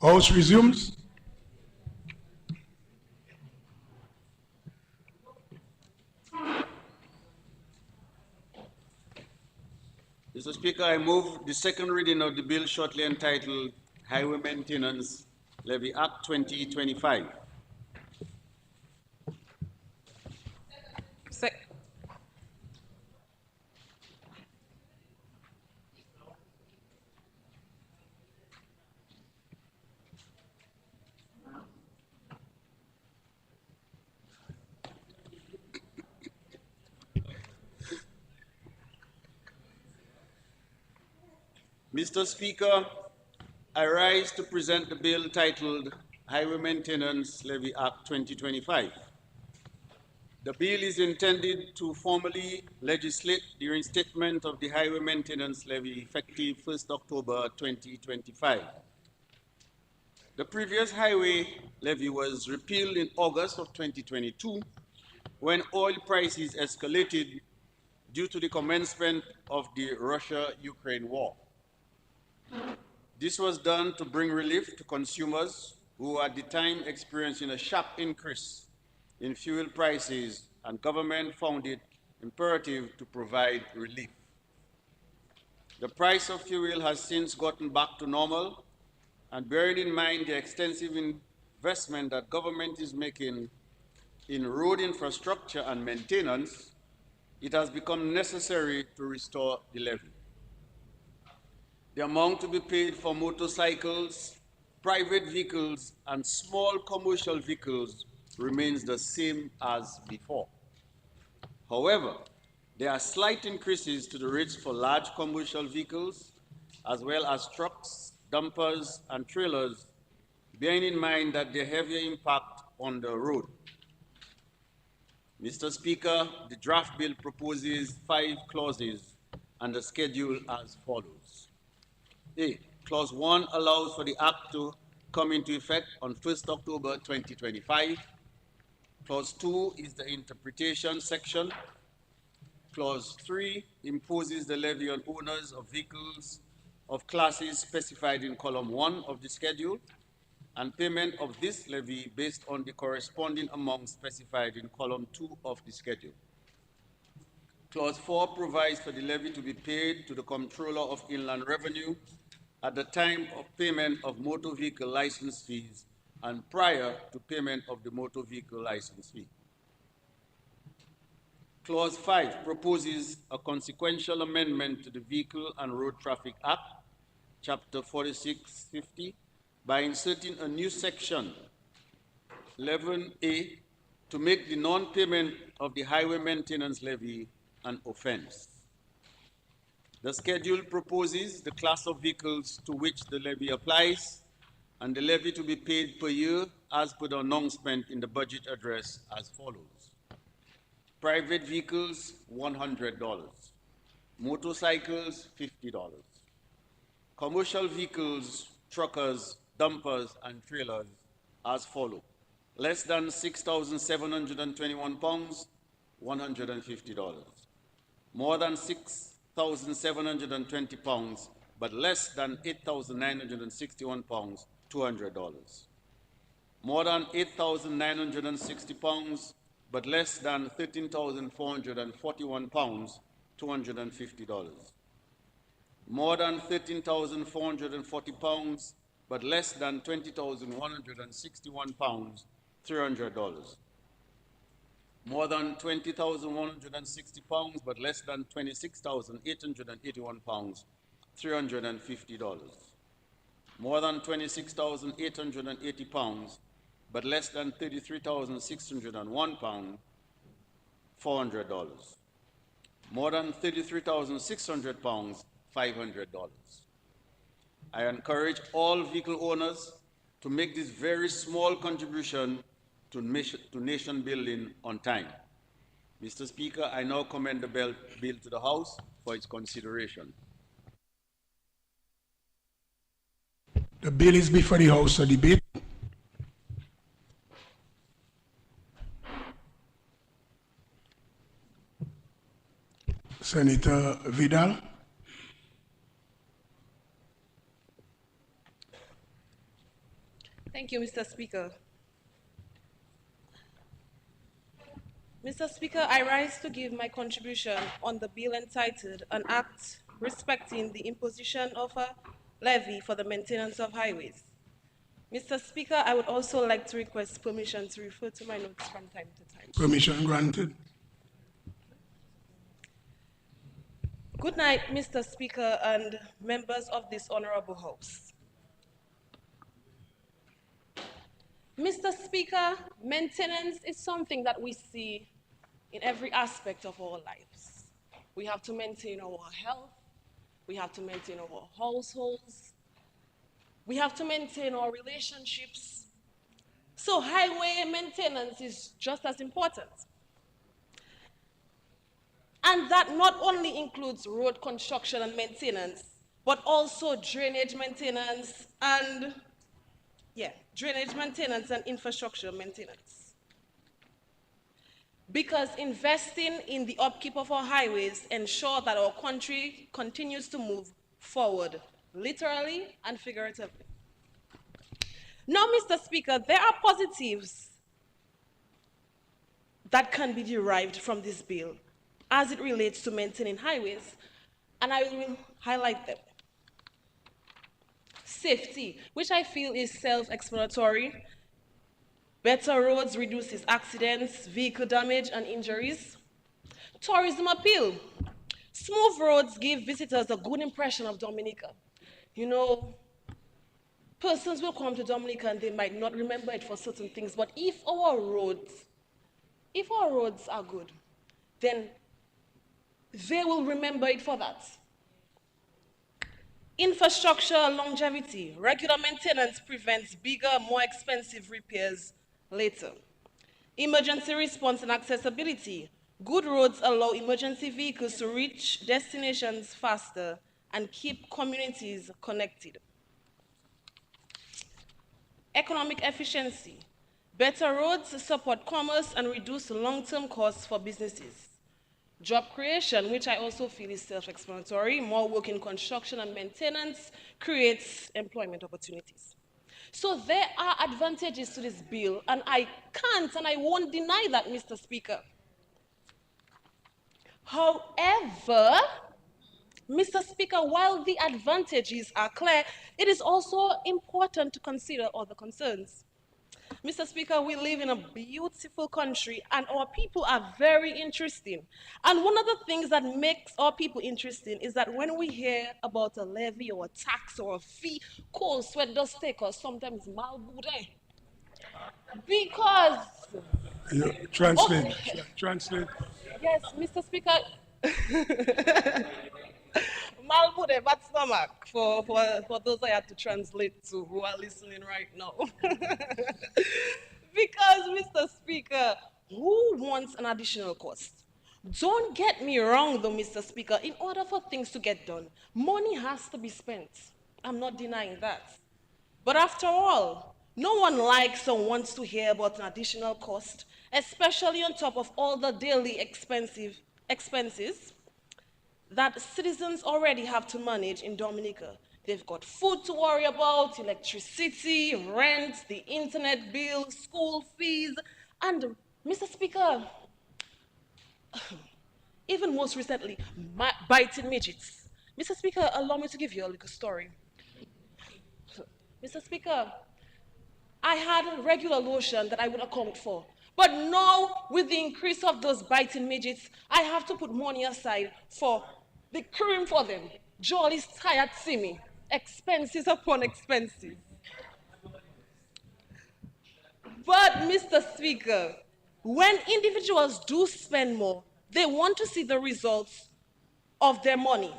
House resumes. Mr. Speaker, I move the second reading of the bill shortly entitled Highway Maintenance Levy Act 2025. Sec- Mr. Speaker, I rise to present the bill titled Highway Maintenance Levy Act 2025. The bill is intended to formally legislate the reinstatement of the Highway Maintenance Levy effective 1st October 2025. The previous highway levy was repealed in August of 2022 when oil prices escalated due to the commencement of the Russia-Ukraine war. This was done to bring relief to consumers who were at the time experiencing a sharp increase in fuel prices, and government found it imperative to provide relief. The price of fuel has since gotten back to normal, and bearing in mind the extensive investment that government is making in road infrastructure and maintenance, it has become necessary to restore the levy. The amount to be paid for motorcycles, private vehicles, and small commercial vehicles remains the same as before. However, there are slight increases to the rates for large commercial vehicles, as well as trucks, dumpers, and trailers, bearing in mind that their heavier impact on the road. Mr. Speaker, the draft bill proposes 5 clauses and the schedule as follows. A. Clause 1 allows for the Act to come into effect on 1st October 2025. Clause 2 is the interpretation section. Clause 3 imposes the levy on owners of vehicles of classes specified in column 1 of the schedule, and payment of this levy based on the corresponding amount specified in column 2 of the schedule. Clause 4 provides for the levy to be paid to the Comptroller of Inland Revenue at the time of payment of motor vehicle license fees and prior to payment of the motor vehicle license fee. Clause 5 proposes a consequential amendment to the Vehicle and Road Traffic Act, Chapter 4650, by inserting a new section, 11A, to make the non-payment of the highway maintenance levy an offense. The schedule proposes the class of vehicles to which the levy applies and the levy to be paid per year as per the announcement in the budget address as follows. Private vehicles, $100. Motorcycles, $50. Commercial vehicles, truckers, dumpers, and trailers as follow. Less than 6,721 pounds, $150. More than 6,720 pounds, but less than 8,961 pounds, $200. More than 8,960 pounds, but less than 13,441 pounds, $250. More than 13,440 pounds, but less than 20,161 pounds, $300. More than 20,160 pounds, but less than 26,881 pounds, $350. More than 26,880 pounds, but less than 33,601 pounds, $400. More than 33,600 pounds, $500. I encourage all vehicle owners to make this very small contribution to nation building on time. Mr. Speaker, I now commend the bill to the House for its consideration. The bill is before the House for debate. Senator Vidal. Thank you, Mr. Speaker. Mr. Speaker, I rise to give my contribution on the bill entitled An Act Respecting the Imposition of a Levy for the Maintenance of Highways. Mr. Speaker, I would also like to request permission to refer to my notes from time to time. Permission granted. Good night, Mr. Speaker and members of this honorable House. Mr. Speaker, maintenance is something that we see in every aspect of our lives. We have to maintain our health, we have to maintain our households, we have to maintain our relationships. So highway maintenance is just as important. And that not only includes road construction and maintenance, but also drainage maintenance and infrastructure maintenance. Because investing in the upkeep of our highways ensure that our country continues to move forward, literally and figuratively. Now, Mr. Speaker, there are positives that can be derived from this bill as it relates to maintaining highways, and I will highlight them. Safety, which I feel is self-explanatory. Better roads reduces accidents, vehicle damage, and injuries. Tourism appeal. Smooth roads give visitors a good impression of Dominica. You know, persons will come to Dominica and they might not remember it for certain things, but if our roads are good, then they will remember it for that. Infrastructure longevity. Regular maintenance prevents bigger, more expensive repairs later. Emergency response and accessibility. Good roads allow emergency vehicles to reach destinations faster and keep communities connected. Economic efficiency. Better roads support commerce and reduce long-term costs for businesses. Job creation, which I also feel is self-explanatory. More work in construction and maintenance creates employment opportunities. So there are advantages to this bill, and I can't and I won't deny that, Mr. Speaker. However, Mr. Speaker, while the advantages are clear, it is also important to consider other concerns. Mr. Speaker, we live in a beautiful country and our people are very interesting. And one of the things that makes our people interesting is that when we hear about a levy or a tax or a fee, cold sweat does take us sometimes malbude. Because, Translate. Okay. Translate. Yes, Mr. Speaker, malbude, bad stomach, for those I had to translate to who are listening right now. Because, Mr. Speaker, who wants an additional cost? Don't get me wrong, though, Mr. Speaker. In order for things to get done, money has to be spent. I'm not denying that. But after all, no one likes or wants to hear about an additional cost, especially on top of all the daily expenses that citizens already have to manage in Dominica. They've got food to worry about, electricity, rent, the internet bill, school fees, and Mr. Speaker, even most recently, biting midgets. Mr. Speaker, allow me to give you a little story. Mr. Speaker, I had regular lotion that I would account for. But now, with the increase of those biting midgets, I have to put money aside for the cream for them. Joel is tired, see me. Expenses upon expenses. But, Mr. Speaker, when individuals do spend more, they want to see the results of their money.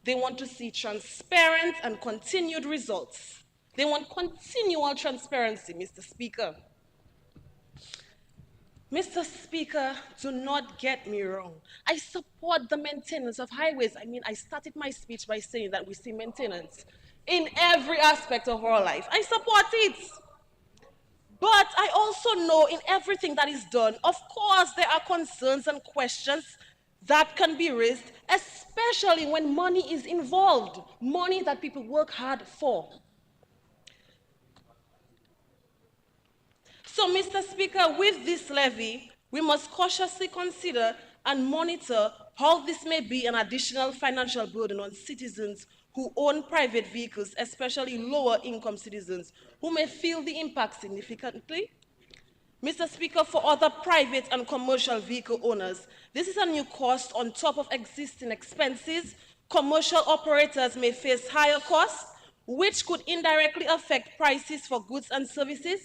They want to see transparent and continued results. They want continual transparency, Mr. Speaker. Mr. Speaker, do not get me wrong. I support the maintenance of highways. I mean, I started my speech by saying that we see maintenance in every aspect of our life. I support it. But I also know in everything that is done, of course, there are concerns and questions that can be raised, especially when money is involved, money that people work hard for. So, Mr. Speaker, with this levy, we must cautiously consider and monitor how this may be an additional financial burden on citizens who own private vehicles, especially lower income citizens, who may feel the impact significantly. Mr. Speaker, for other private and commercial vehicle owners, this is a new cost on top of existing expenses. Commercial operators may face higher costs, which could indirectly affect prices for goods and services.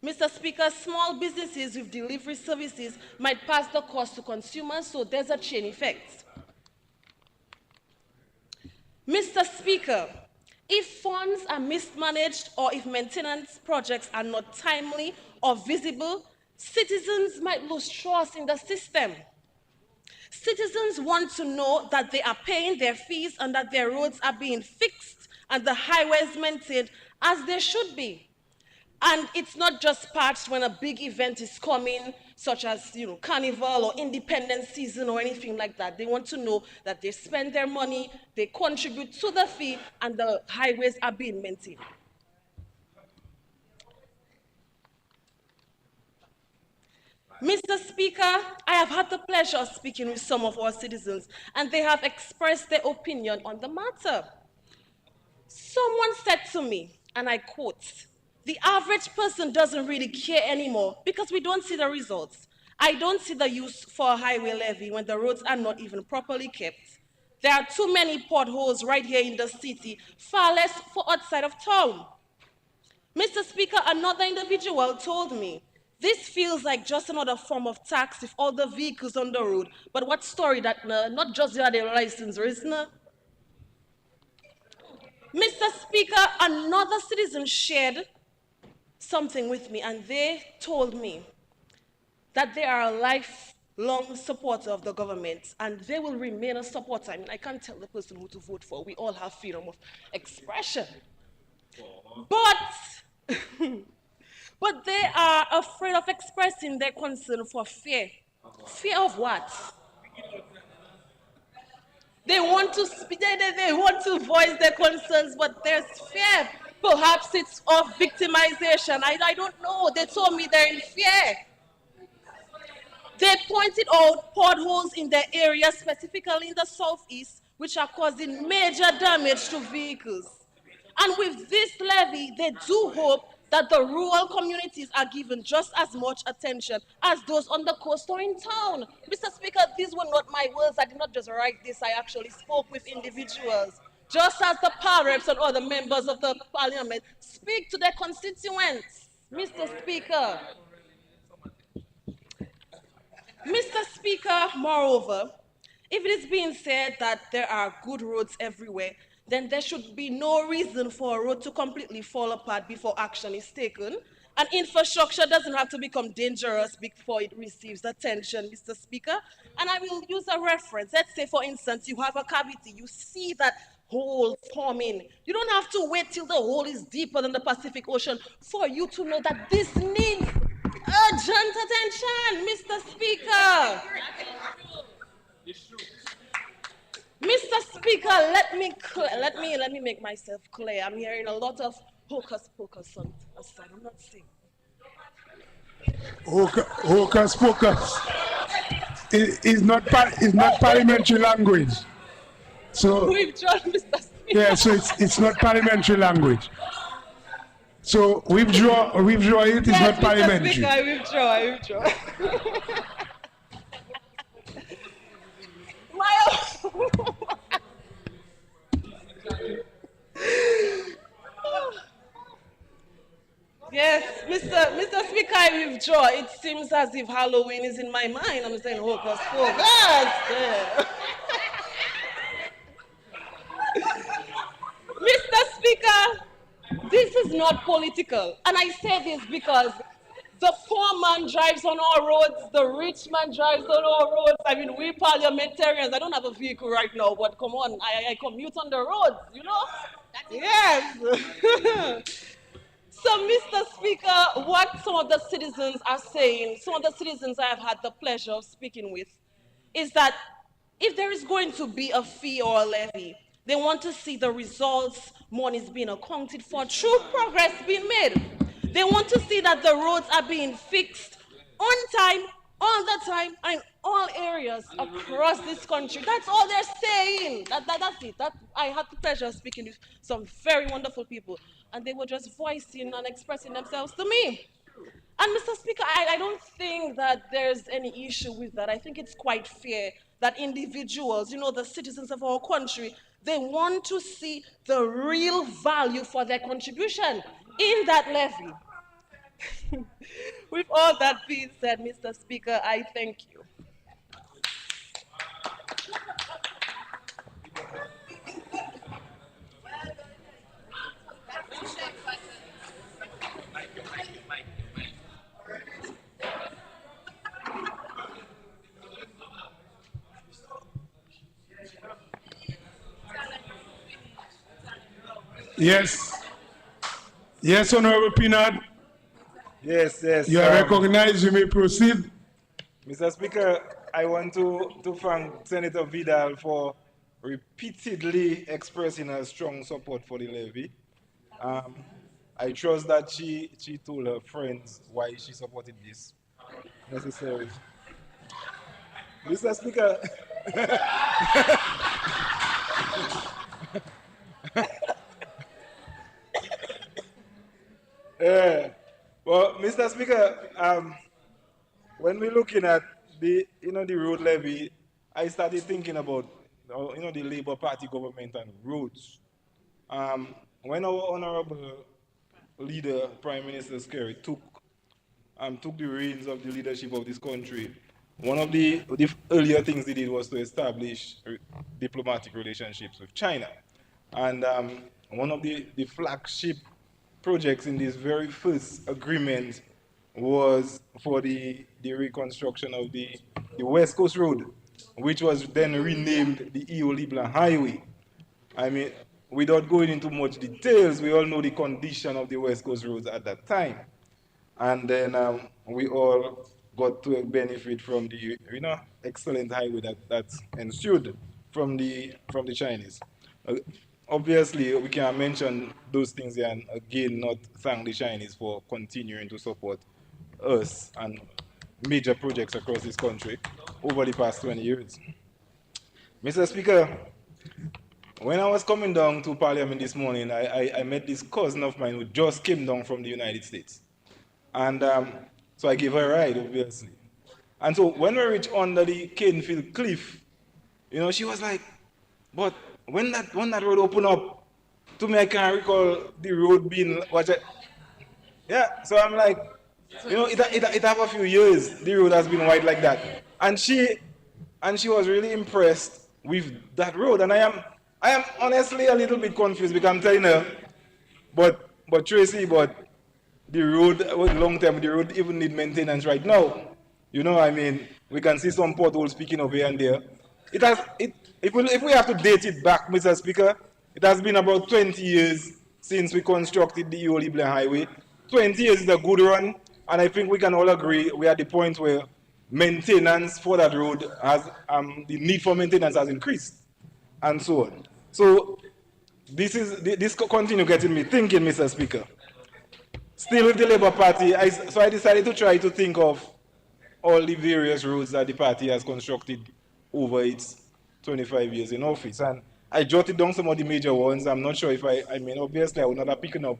Mr. Speaker, small businesses with delivery services might pass the cost to consumers, so there's a chain effect. Mr. Speaker, if funds are mismanaged or if maintenance projects are not timely or visible, citizens might lose trust in the system. Citizens want to know that they are paying their fees and that their roads are being fixed and the highways maintained as they should be. And it's not just patched when a big event is coming, such as Carnival or Independence season or anything like that. They want to know that they spend their money, they contribute to the fee, and the highways are being maintained. Mr. Speaker, I have had the pleasure of speaking with some of our citizens, and they have expressed their opinion on the matter. Someone said to me, and I quote, "The average person doesn't really care anymore because we don't see the results. I don't see the use for a highway levy when the roads are not even properly kept. There are too many potholes right here in the city, far less for outside of town." Mr. Speaker, another individual told me, "This feels like just another form of tax with all the vehicles on the road. But what story that not just the other license, isn't it?" Mr. Speaker, another citizen shared something with me, and they told me that they are a lifelong supporter of the government, and they will remain a supporter. I mean, I can't tell the person who to vote for. We all have freedom of expression. But, but they are afraid of expressing their concern for fear. Fear of what? They want to speak, they want to voice their concerns, but there's fear. Perhaps it's of victimization. I don't know. They told me they're in fear. They pointed out potholes in their area, specifically in the southeast, which are causing major damage to vehicles. And with this levy, they do hope that the rural communities are given just as much attention as those on the coast or in town. Mr. Speaker, these were not my words. I did not just write this. I actually spoke with individuals. Just as the power reps and other members of the parliament speak to their constituents. Mr. Speaker. Mr. Speaker, moreover, if it is being said that there are good roads everywhere, then there should be no reason for a road to completely fall apart before action is taken. And infrastructure doesn't have to become dangerous before it receives attention, Mr. Speaker. And I will use a reference. Let's say, for instance, you have a cavity. You see that hole forming. You don't have to wait till the hole is deeper than the Pacific Ocean for you to know that this needs urgent attention, Mr. Speaker. Mr. Speaker, let me make myself clear. I'm hearing a lot of hocus pocus on the side. I'm not saying. Hocus pocus is not parliamentary language. So Withdraw, Mr. Speaker. yeah, so it's not parliamentary language. So withdraw it is Yes, not Mr. parliamentary. Speaker, I withdraw. Yes, Mr. Speaker, I withdraw. It seems as if Halloween is in my mind. I'm saying hocus pocus. Yeah. Mr. Speaker, this is not political. And I say this because the poor man drives on our roads, the rich man drives on our roads. I mean, we parliamentarians, I don't have a vehicle right now, but come on, I commute on the roads, you know? Yes. So, Mr. Speaker, what some of the citizens are saying, some of the citizens I have had the pleasure of speaking with, is that if there is going to be a fee or a levy, they want to see the results, monies being accounted for, true progress being made. They want to see that the roads are being fixed on time, all the time, and in all areas across this country. That's all they're saying. That's it. I had the pleasure of speaking with some very wonderful people, and they were just voicing and expressing themselves to me. And Mr. Speaker, I don't think that there's any issue with that. I think it's quite fair that individuals, the citizens of our country, they want to see the real value for their contribution in that levy. With all that being said, Mr. Speaker, I thank you. Yes. Yes, Honorable Pinard. Yes, yes. You are recognized. You may proceed. Mr. Speaker, I want to thank Senator Vidal for repeatedly expressing her strong support for the levy. I trust that she told her friends why she supported this necessary. Mr. Speaker, well, Mr. Speaker, when we're looking at the road levy, I started thinking about the Labour Party government and roads. When our honourable leader, Prime Minister Kerry, took the reins of the leadership of this country, one of the earlier things he did was to establish diplomatic relationships with China. And one of the flagship projects in this very first agreement was for the reconstruction of the West Coast Road, which was then renamed the E.O. LeBlanc Highway. I mean, without going into much details, we all know the condition of the West Coast roads at that time. And then we all got to benefit from the excellent highway that ensued from the Chinese. Obviously, we can mention those things and again not thank the Chinese for continuing to support us and major projects across this country over the past 20 years. Mr. Speaker, when I was coming down to Parliament this morning, I met this cousin of mine who just came down from the United States. And so I gave her a ride, obviously. And so when we reached under the Canefield Cliff, she was like, but when that road opened up, to me I can't recall the road being yeah, so I'm like, it have a few years the road has been wide like that. And she was really impressed with that road. And I am honestly a little bit confused because I'm telling her, but Tracy, the road, long term, the road even need maintenance right now. I mean, we can see some potholes speaking of here and there. If we have to date it back, Mr. Speaker, it has been about 20 years since we constructed the E.O. LeBlanc Highway. 20 years is a good run, and I think we can all agree we're at the point where maintenance for that road the need for maintenance has increased, and so on. So this continue getting me thinking, Mr. Speaker. Still with the Labour Party, so I decided to try to think of all the various roads that the party has constructed over its 25 years in office. And I jotted down some of the major ones. I'm not sure if I mean, obviously I would not have picked up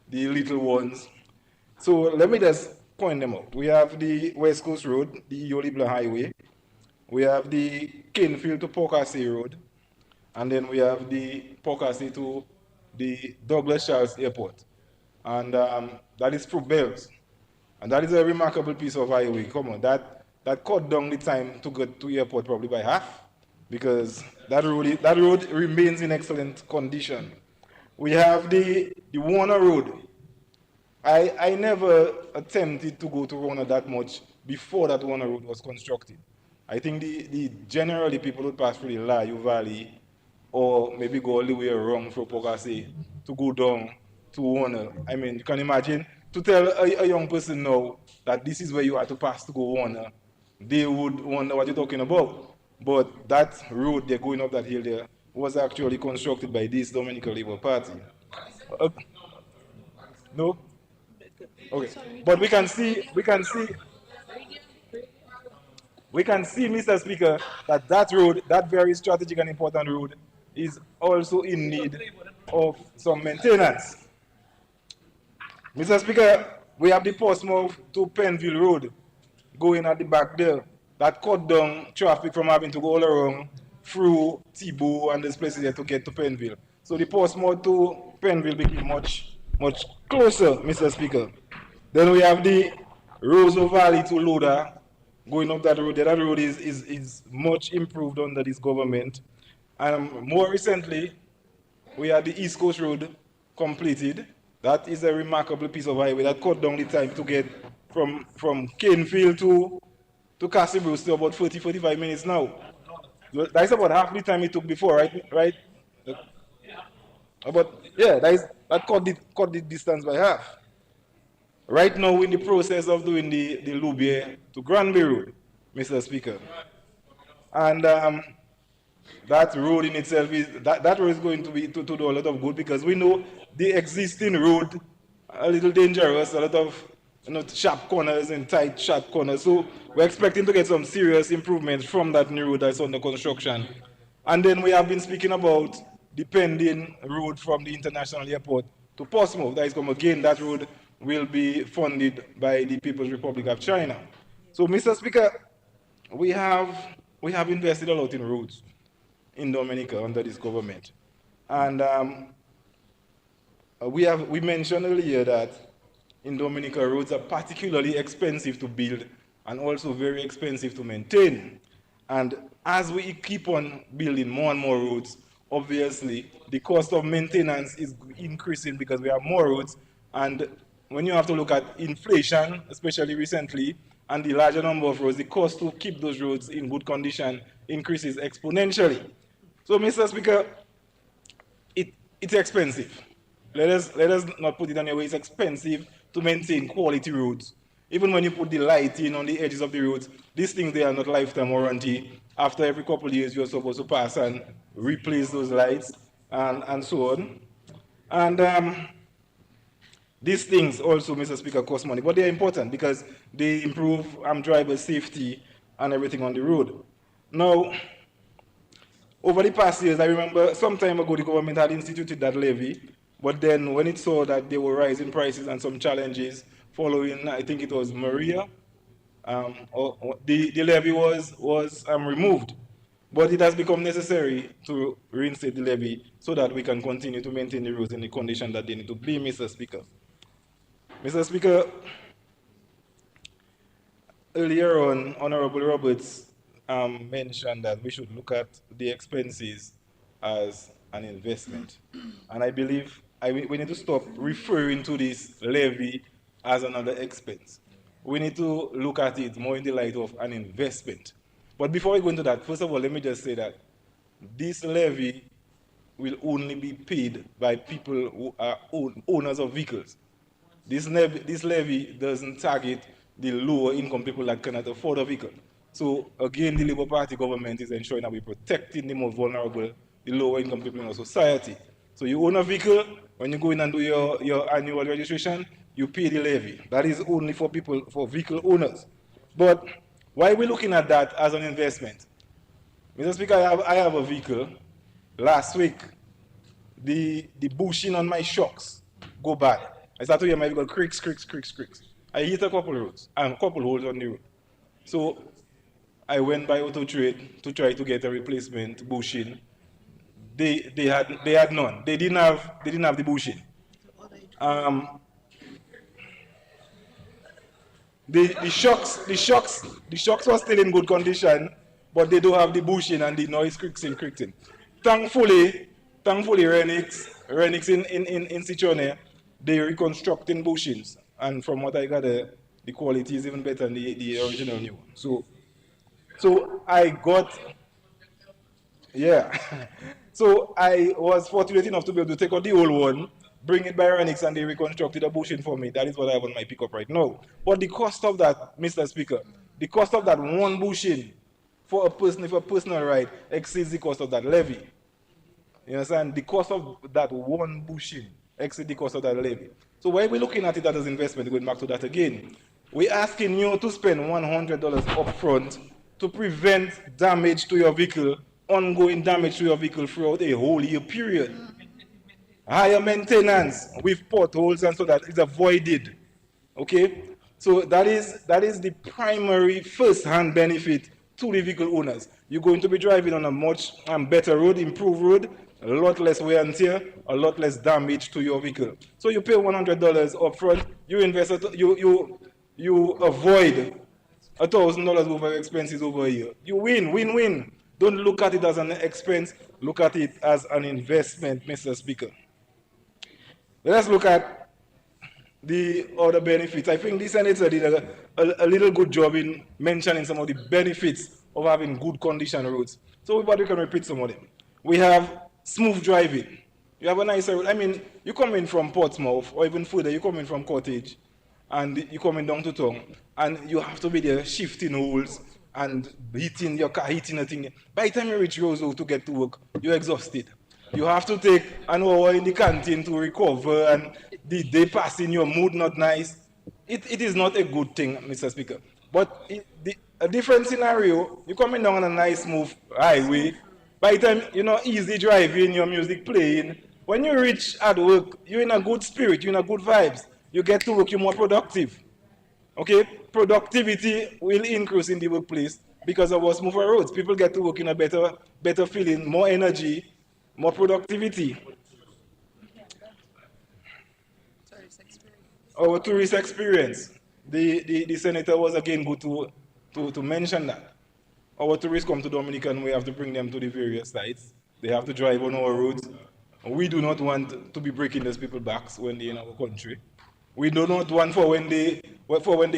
the little ones. So let me just point them out. We have the West Coast Road, the E.O. LeBlanc Highway. We have the Canefield to Pocasset Road. And then we have the Pocasset to the Douglas Charles Airport. And that is through Bells. And that is a remarkable piece of highway. Come on, that cut down the time to get to airport probably by half, because that road remains in excellent condition. We have the Warner Road. I never attempted to go to Warner that much before that Warner Road was constructed. I think generally people would pass through the Layou Valley, or maybe go all the way around from Pocasset to go down to Warner. I mean, you can imagine, to tell a young person now that this is where you have to pass to go Warner, they would wonder what you're talking about. But that road they're going up that hill there was actually constructed by this Dominican Labour Party. No? Okay, but we can see, Mr. Speaker, that that road, that very strategic and important road, is also in need of some maintenance. Mr. Speaker, we have the Portsmouth to Penville Road going at the back there. That cut down traffic from having to go all around through Thibault and these places there to get to Penville. So the Portsmouth to Penville became much closer, Mr. Speaker. Then we have the Roseau Valley to Loda going up that road. That road is much improved under this government. And more recently, we had the East Coast Road completed. That is a remarkable piece of highway that cut down the time to get from Canefield to Castle Bruce to about 45 minutes now. That's about half the time it took before, right? That cut the distance by half. Right now, we're in the process of doing the Loubier to Granby Road, Mr. Speaker. And that road in itself that road is going to do a lot of good, because we know the existing road a little dangerous, a lot of sharp corners and tight sharp corners. So we're expecting to get some serious improvements from that new road that's under construction. And then we have been speaking about the pending road from the international airport to Portsmouth. That is come again. That road will be funded by the People's Republic of China. So, Mr. Speaker, we have invested a lot in roads in Dominica under this government. And we mentioned earlier that in Dominica, roads are particularly expensive to build and also very expensive to maintain. And as we keep on building more and more roads, obviously the cost of maintenance is increasing because we have more roads. And when you have to look at inflation, especially recently, and the larger number of roads, the cost to keep those roads in good condition increases exponentially. So, Mr. Speaker, it's expensive. Let us not put it on your way. It's expensive to maintain quality roads. Even when you put the lighting on the edges of the roads, these things, they are not lifetime warranty. After every couple of years, you're supposed to pass and replace those lights and so on. And these things also, Mr. Speaker, cost money, but they're important because they improve driver safety and everything on the road. Now, over the past years, I remember some time ago the government had instituted that levy, but then when it saw that there were rising prices and some challenges following, I think it was Maria, the levy was removed. But it has become necessary to reinstate the levy so that we can continue to maintain the roads in the condition that they need to be, Mr. Speaker. Mr. Speaker, earlier on, Honorable Roberts mentioned that we should look at the expenses as an investment. And I believe we need to stop referring to this levy as another expense. We need to look at it more in the light of an investment. But before we go into that, first of all, let me just say that this levy will only be paid by people who are owners of vehicles. This levy doesn't target the lower income people that cannot afford a vehicle. So again, the Labour Party government is ensuring that we're protecting the more vulnerable, the lower income people in our society. So you own a vehicle, when you go in and do your annual registration, you pay the levy. That is only for people, for vehicle owners. But why are we looking at that as an investment? Mr. Speaker, I have a vehicle. Last week, the bushing on my shocks go bad. I started to hear my vehicle creaks. I hit a couple roads and a couple holes on the road. So I went by Auto Trade to try to get a replacement bushing. They had none. They didn't have the bushing. The shocks were still in good condition, but they don't have the bushing and the noise creaking. Thankfully, Renix in Citroën, they're reconstructing bushings, and from what I got, the quality is even better than the original new one. So I got, yeah. So I was fortunate enough to be able to take out the old one, bring it by Renix, and they reconstructed a bushing for me. That is what I have on my pickup right now. But the cost of that, Mr. Speaker, the cost of that one bushing for a personal ride exceeds the cost of that levy. You understand? The cost of that one bushing exceeds the cost of that levy. So why are we looking at it as investment? Going back to that again. We're asking you to spend $100 upfront to prevent damage to your vehicle, ongoing damage to your vehicle throughout a whole year period. Higher maintenance with potholes and so that is avoided. Okay? So that is the primary first-hand benefit to the vehicle owners. You're going to be driving on a much better road, improved road, a lot less wear and tear, a lot less damage to your vehicle. So you pay $100 upfront, you invest, you avoid $1,000 worth of expenses over a year. You win. Don't look at it as an expense, look at it as an investment, Mr. Speaker. Let's look at the other benefits. I think the senator did a little good job in mentioning some of the benefits of having good condition roads. So everybody can repeat some of them. We have smooth driving. You have a nicer road. I mean, you come in from Portsmouth or even further, you come in from Cottage and you coming down to town and you have to be there shifting holes and hitting your car, hitting a thing. By the time you reach Roseau to get to work, you're exhausted. You have to take an hour in the canteen to recover and the day passing, your mood not nice. It is not a good thing, Mr. Speaker. But a different scenario, you're coming down on a nice smooth highway. By the time you're not easy driving, your music playing, when you reach at work, you're in a good spirit, you're in a good vibes. You get to work, you're more productive. Okay? Productivity will increase in the workplace because of our smoother roads. People get to work in a better feeling, more energy, more productivity. Our tourist experience. The senator was again good to mention that. Our tourists come to Dominican, we have to bring them to the various sites. They have to drive on our roads. We do not want to be breaking those people's backs when they're in our country. We do not want for when they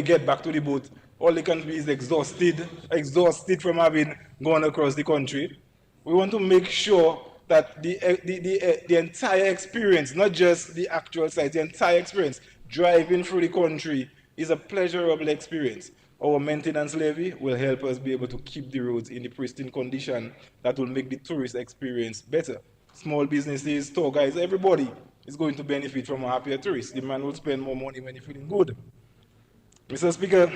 get back to the boat, all they can be is exhausted from having gone across the country. We want to make sure that the entire experience, not just the actual site, the entire experience, driving through the country is a pleasurable experience. Our maintenance levy will help us be able to keep the roads in the pristine condition that will make the tourist experience better. Small businesses, tour guides, everybody is going to benefit from a happier tourist. The man will spend more money when he's feeling good. Mr. Speaker,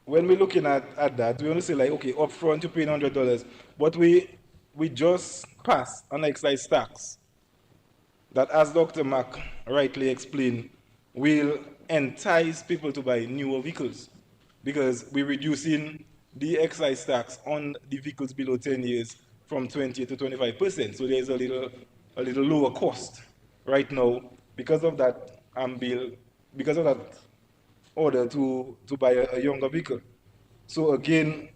when we're looking at that, we only say like, okay, upfront you pay $100, but we just passed an excise tax that, as Dr. Mack rightly explained, will entice people to buy newer vehicles because we're reducing the excise tax on the vehicles below 10 years from 20 to 25%. So there's a little lower cost right now because of that bill, because of that order to buy a younger vehicle. So again,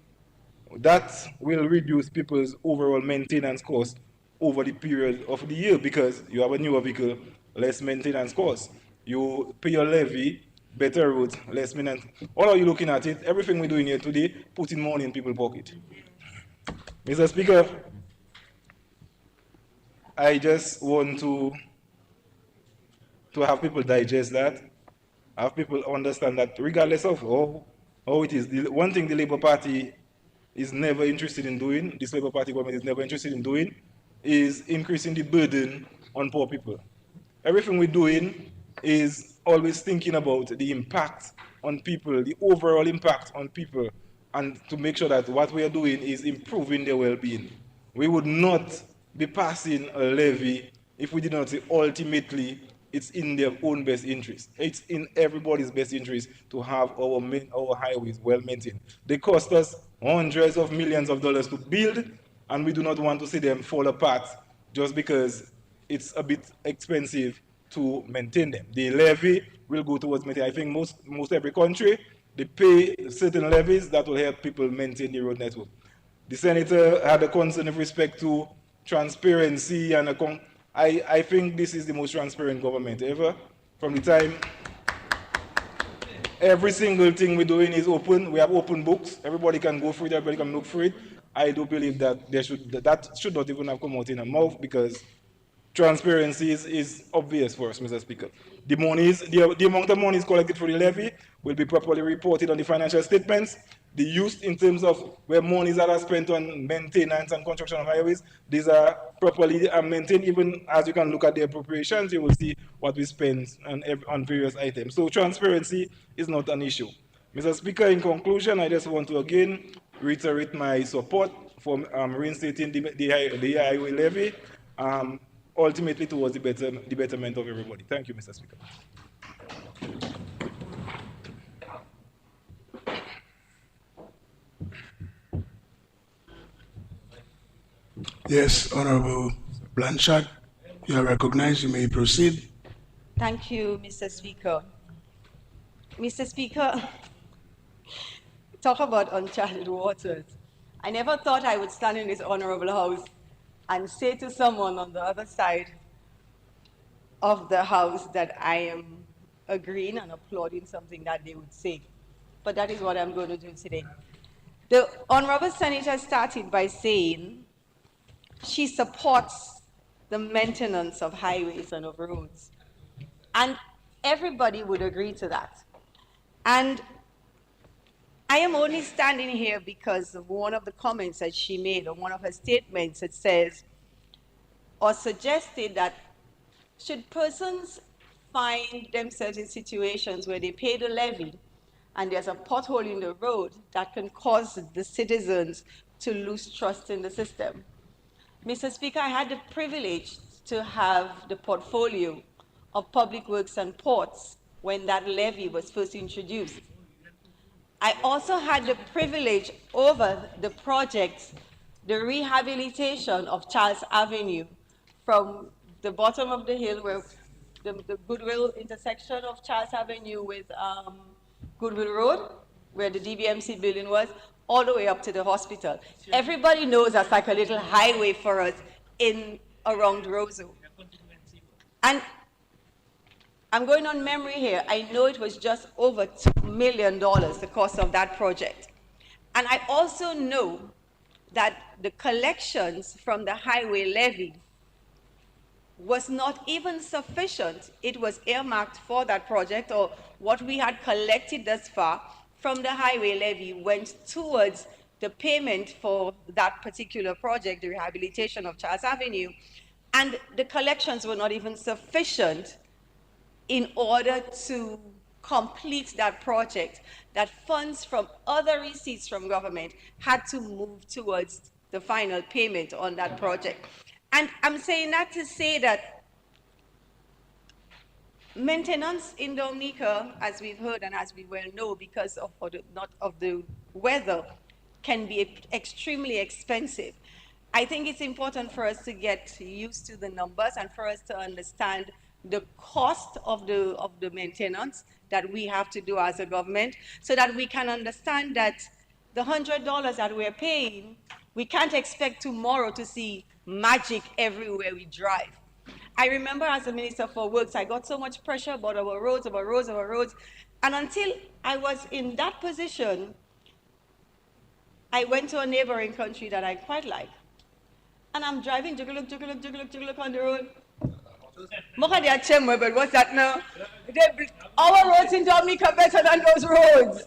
that will reduce people's overall maintenance cost over the period of the year because you have a newer vehicle, less maintenance cost. You pay your levy, better roads, less maintenance. All are you looking at it? Everything we're doing here today, putting money in people's pocket. Mr. Speaker, I just want to have people digest that, have people understand that regardless of how it is, the one thing the Labour Party is never interested in doing, this Labour Party government is never interested in doing, is increasing the burden on poor people. Everything we're doing is always thinking about the impact on people, the overall impact on people, and to make sure that what we are doing is improving their well-being. We would not be passing a levy if we did not say ultimately it's in their own best interest. It's in everybody's best interest to have our highways well maintained. They cost us hundreds of millions of dollars to build, and we do not want to see them fall apart just because it's a bit expensive to maintain them. The levy will go towards maintenance. I think most every country, they pay certain levies that will help people maintain the road network. The senator had a concern with respect to transparency, and I think this is the most transparent government ever. From the time every single thing we're doing is open, we have open books, everybody can go through it, everybody can look through it. I do believe that that should not even have come out in a mouth because transparency is obvious for us, Mr. Speaker. The amount of money collected for the levy will be properly reported on the financial statements. the use in terms of where monies that are spent on maintenance and construction of highways, these are properly maintained. Even as you can look at the appropriations, you will see what we spend on various items. So transparency is not an issue. Mr. Speaker, in conclusion, I just want to again reiterate my support for reinstating the highway levy, ultimately towards the betterment of everybody. Thank you, Mr. Speaker. Yes, Honorable Blanchard, you are recognized. You may proceed. Thank you, Mr. Speaker. Mr. Speaker, talk about uncharted waters. I never thought I would stand in this honorable house and say to someone on the other side of the house that I am agreeing and applauding something that they would say. But that is what I'm going to do today. The honorable senator started by saying she supports the maintenance of highways and of roads. And everybody would agree to that. And I am only standing here because of one of the comments that she made, or one of her statements that says, or suggested that should persons find themselves in situations where they pay the levy and there's a pothole in the road that can cause the citizens to lose trust in the system. Mr. Speaker, I had the privilege to have the portfolio of Public Works and Ports when that levy was first introduced. I also had the privilege over the project, the rehabilitation of Charles Avenue from the bottom of the hill where the Goodwill intersection of Charles Avenue with Goodwill Road, where the DBMC building was, all the way up to the hospital. Everybody knows that's like a little highway for us around Roseau. And I'm going on memory here. I know it was just over $2 million, the cost of that project. And I also know that the collections from the highway levy was not even sufficient. It was earmarked for that project, or what we had collected thus far from the highway levy went towards the payment for that particular project, the rehabilitation of Charles Avenue. And the collections were not even sufficient in order to complete that project, that funds from other receipts from government had to move towards the final payment on that project. And I'm saying that to say that maintenance in Dominica, as we've heard and as we well know, because of the weather, can be extremely expensive. I think it's important for us to get used to the numbers and for us to understand the cost of the maintenance that we have to do as a government, so that we can understand that the $100 that we're paying, we can't expect tomorrow to see magic everywhere we drive. I remember as a Minister for Works, I got so much pressure about our roads. And until I was in that position, I went to a neighboring country that I quite like. And I'm driving, juggle on the road. But what's that now? Our roads in Dominica are better than those roads.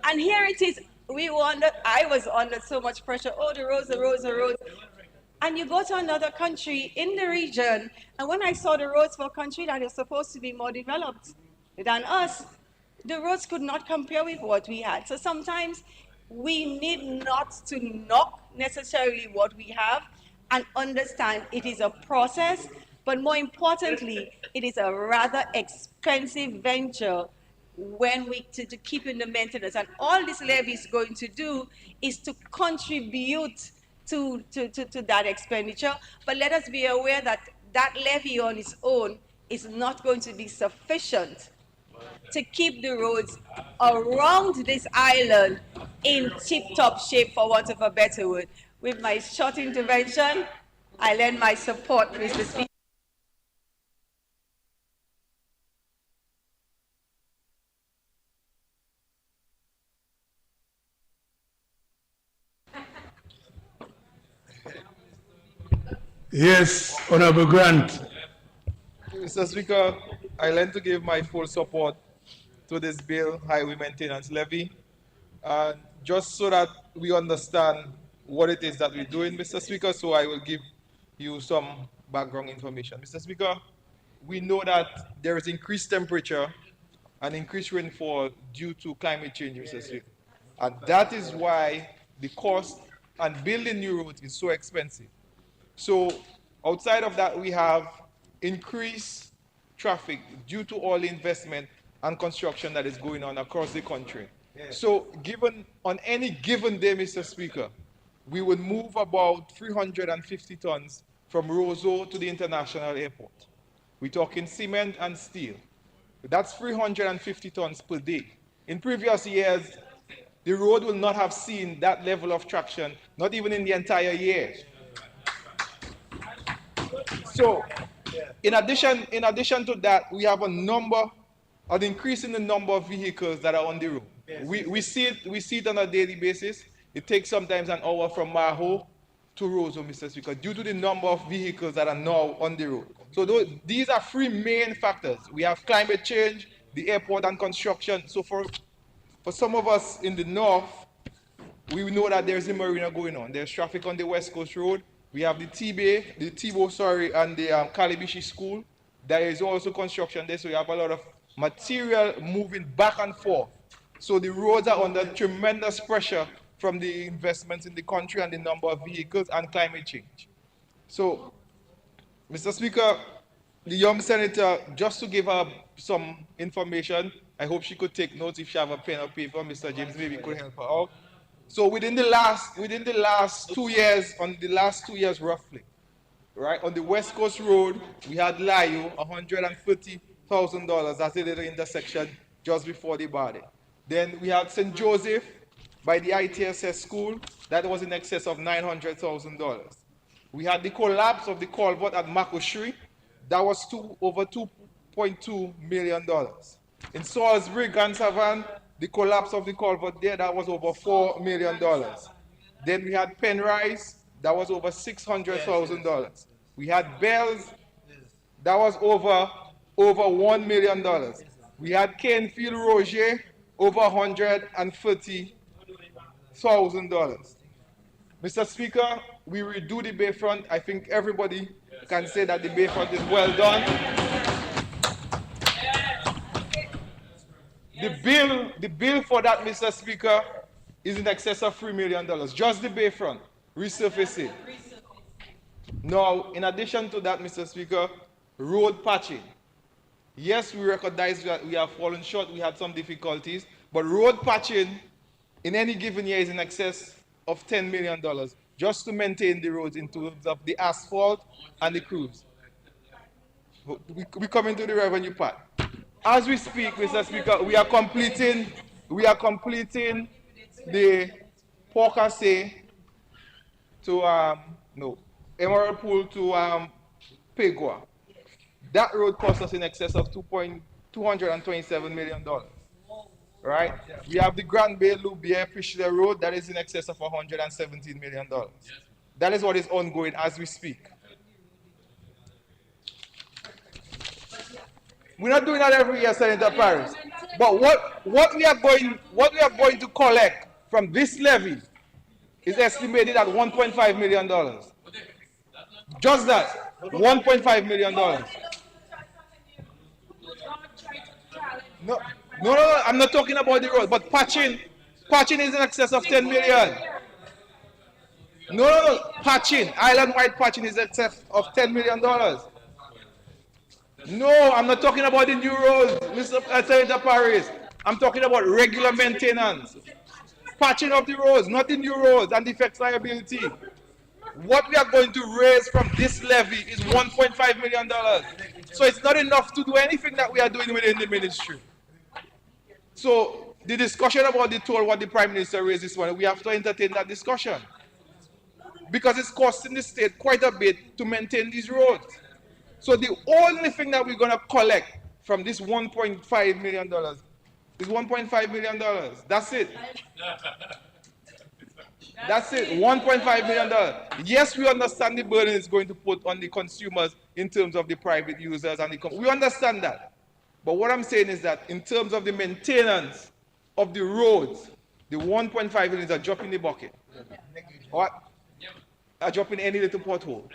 And here it is. I was under so much pressure. Oh, the roads. And you go to another country in the region, and when I saw the roads for a country that is supposed to be more developed than us, the roads could not compare with what we had. So sometimes we need not to knock necessarily what we have and understand it is a process, but more importantly, it is a rather expensive venture when to keep in the maintenance. And all this levy is going to do is to contribute to that expenditure. But let us be aware that that levy on its own is not going to be sufficient to keep the roads around this island in tip-top shape, for want of a better word. With my short intervention, I lend my support, Mr. Speaker. Yes, Honorable Grant. Mr. Speaker, I lend to give my full support to this bill, Highway Maintenance Levy. just so that we understand what it is that we're doing, Mr. Speaker, so I will give you some background information. Mr. Speaker, we know that there is increased temperature and increased rainfall due to climate change, Mr. Speaker. And that is why the cost and building new roads is so expensive. So outside of that, we have increased traffic due to all the investment and construction that is going on across the country. So given on any given day, Mr. Speaker, we would move about 350 tons from Roseau to the international airport. We're talking cement and steel. That's 350 tons per day. In previous years, the road will not have seen that level of traction, not even in the entire year. So, in addition to that, we have an increase in the number of vehicles that are on the road. We see it on a daily basis. It takes sometimes an hour from Maho to Roseau, Mr. Speaker, due to the number of vehicles that are now on the road. So these are three main factors. We have climate change, the airport and construction. So for some of us in the north, we know that there's a marina going on. There's traffic on the West Coast Road. We have the Tebow, and the Kalibishi School. There is also construction there, so we have a lot of material moving back and forth. So the roads are under tremendous pressure from the investments in the country and the number of vehicles and climate change. So, Mr. Speaker, the young senator, just to give her some information, I hope she could take notes if she have a pen or paper. Mr. James maybe could help her out. So within the last 2 years, roughly, right, on the West Coast Road, we had Layo, $130,000. That's a little intersection just before the border. Then we had St. Joseph by the ITSS school. That was in excess of $900,000. We had the collapse of the culvert at Makoshri. That was over $2.2 million. In Salisbury, Grand Savan, the collapse of the culvert there, that was over $4 million. Then we had Penrise, that was over $600,000. We had Bells, that was over $1 million. We had Canefield Roger, over $130,000. Mr. Speaker, we redo the Bayfront. I think everybody can say that the Bayfront is well done. The bill for that, Mr. Speaker, is in excess of $3 million. Just the Bayfront, resurfacing. Now, in addition to that, Mr. Speaker, road patching. Yes, we recognize that we have fallen short, we had some difficulties, but road patching in any given year is in excess of $10 million just to maintain the roads in terms of the asphalt and the crews. We come into the revenue part. As we speak, Mr. Speaker, we are completing the Pocasset to Emerald Pool to Pegua. That road cost us in excess of $227 million. Right? We have the Grand Bay Loubier Fischler Road, that is in excess of $117 million. That is what is ongoing as we speak. We're not doing that every year, Senator Paris. But what we are going to collect from this levy is estimated at $1.5 million. Just that, $1.5 million. No, I'm not talking about the road, but patching is in excess of 10 million. No, patching, island-wide patching is in excess of $10 million. No, I'm not talking about the new roads, Mr. Senator Paris. I'm talking about regular maintenance. Patching of the roads, not the new roads and defects liability. What we are going to raise from this levy is $1.5 million. So it's not enough to do anything that we are doing within the ministry. So the discussion about the toll, what the Prime Minister raised this morning, we have to entertain that discussion. Because it's costing the state quite a bit to maintain these roads. So the only thing that we're going to collect from this $1.5 million is $1.5 million. That's it. That's it, $1.5 million. Yes, we understand the burden it's going to put on the consumers in terms of the private users and the we understand that. But what I'm saying is that in terms of the maintenance of the roads, the 1.5 million is a drop in the bucket. What? A drop in any little pothole.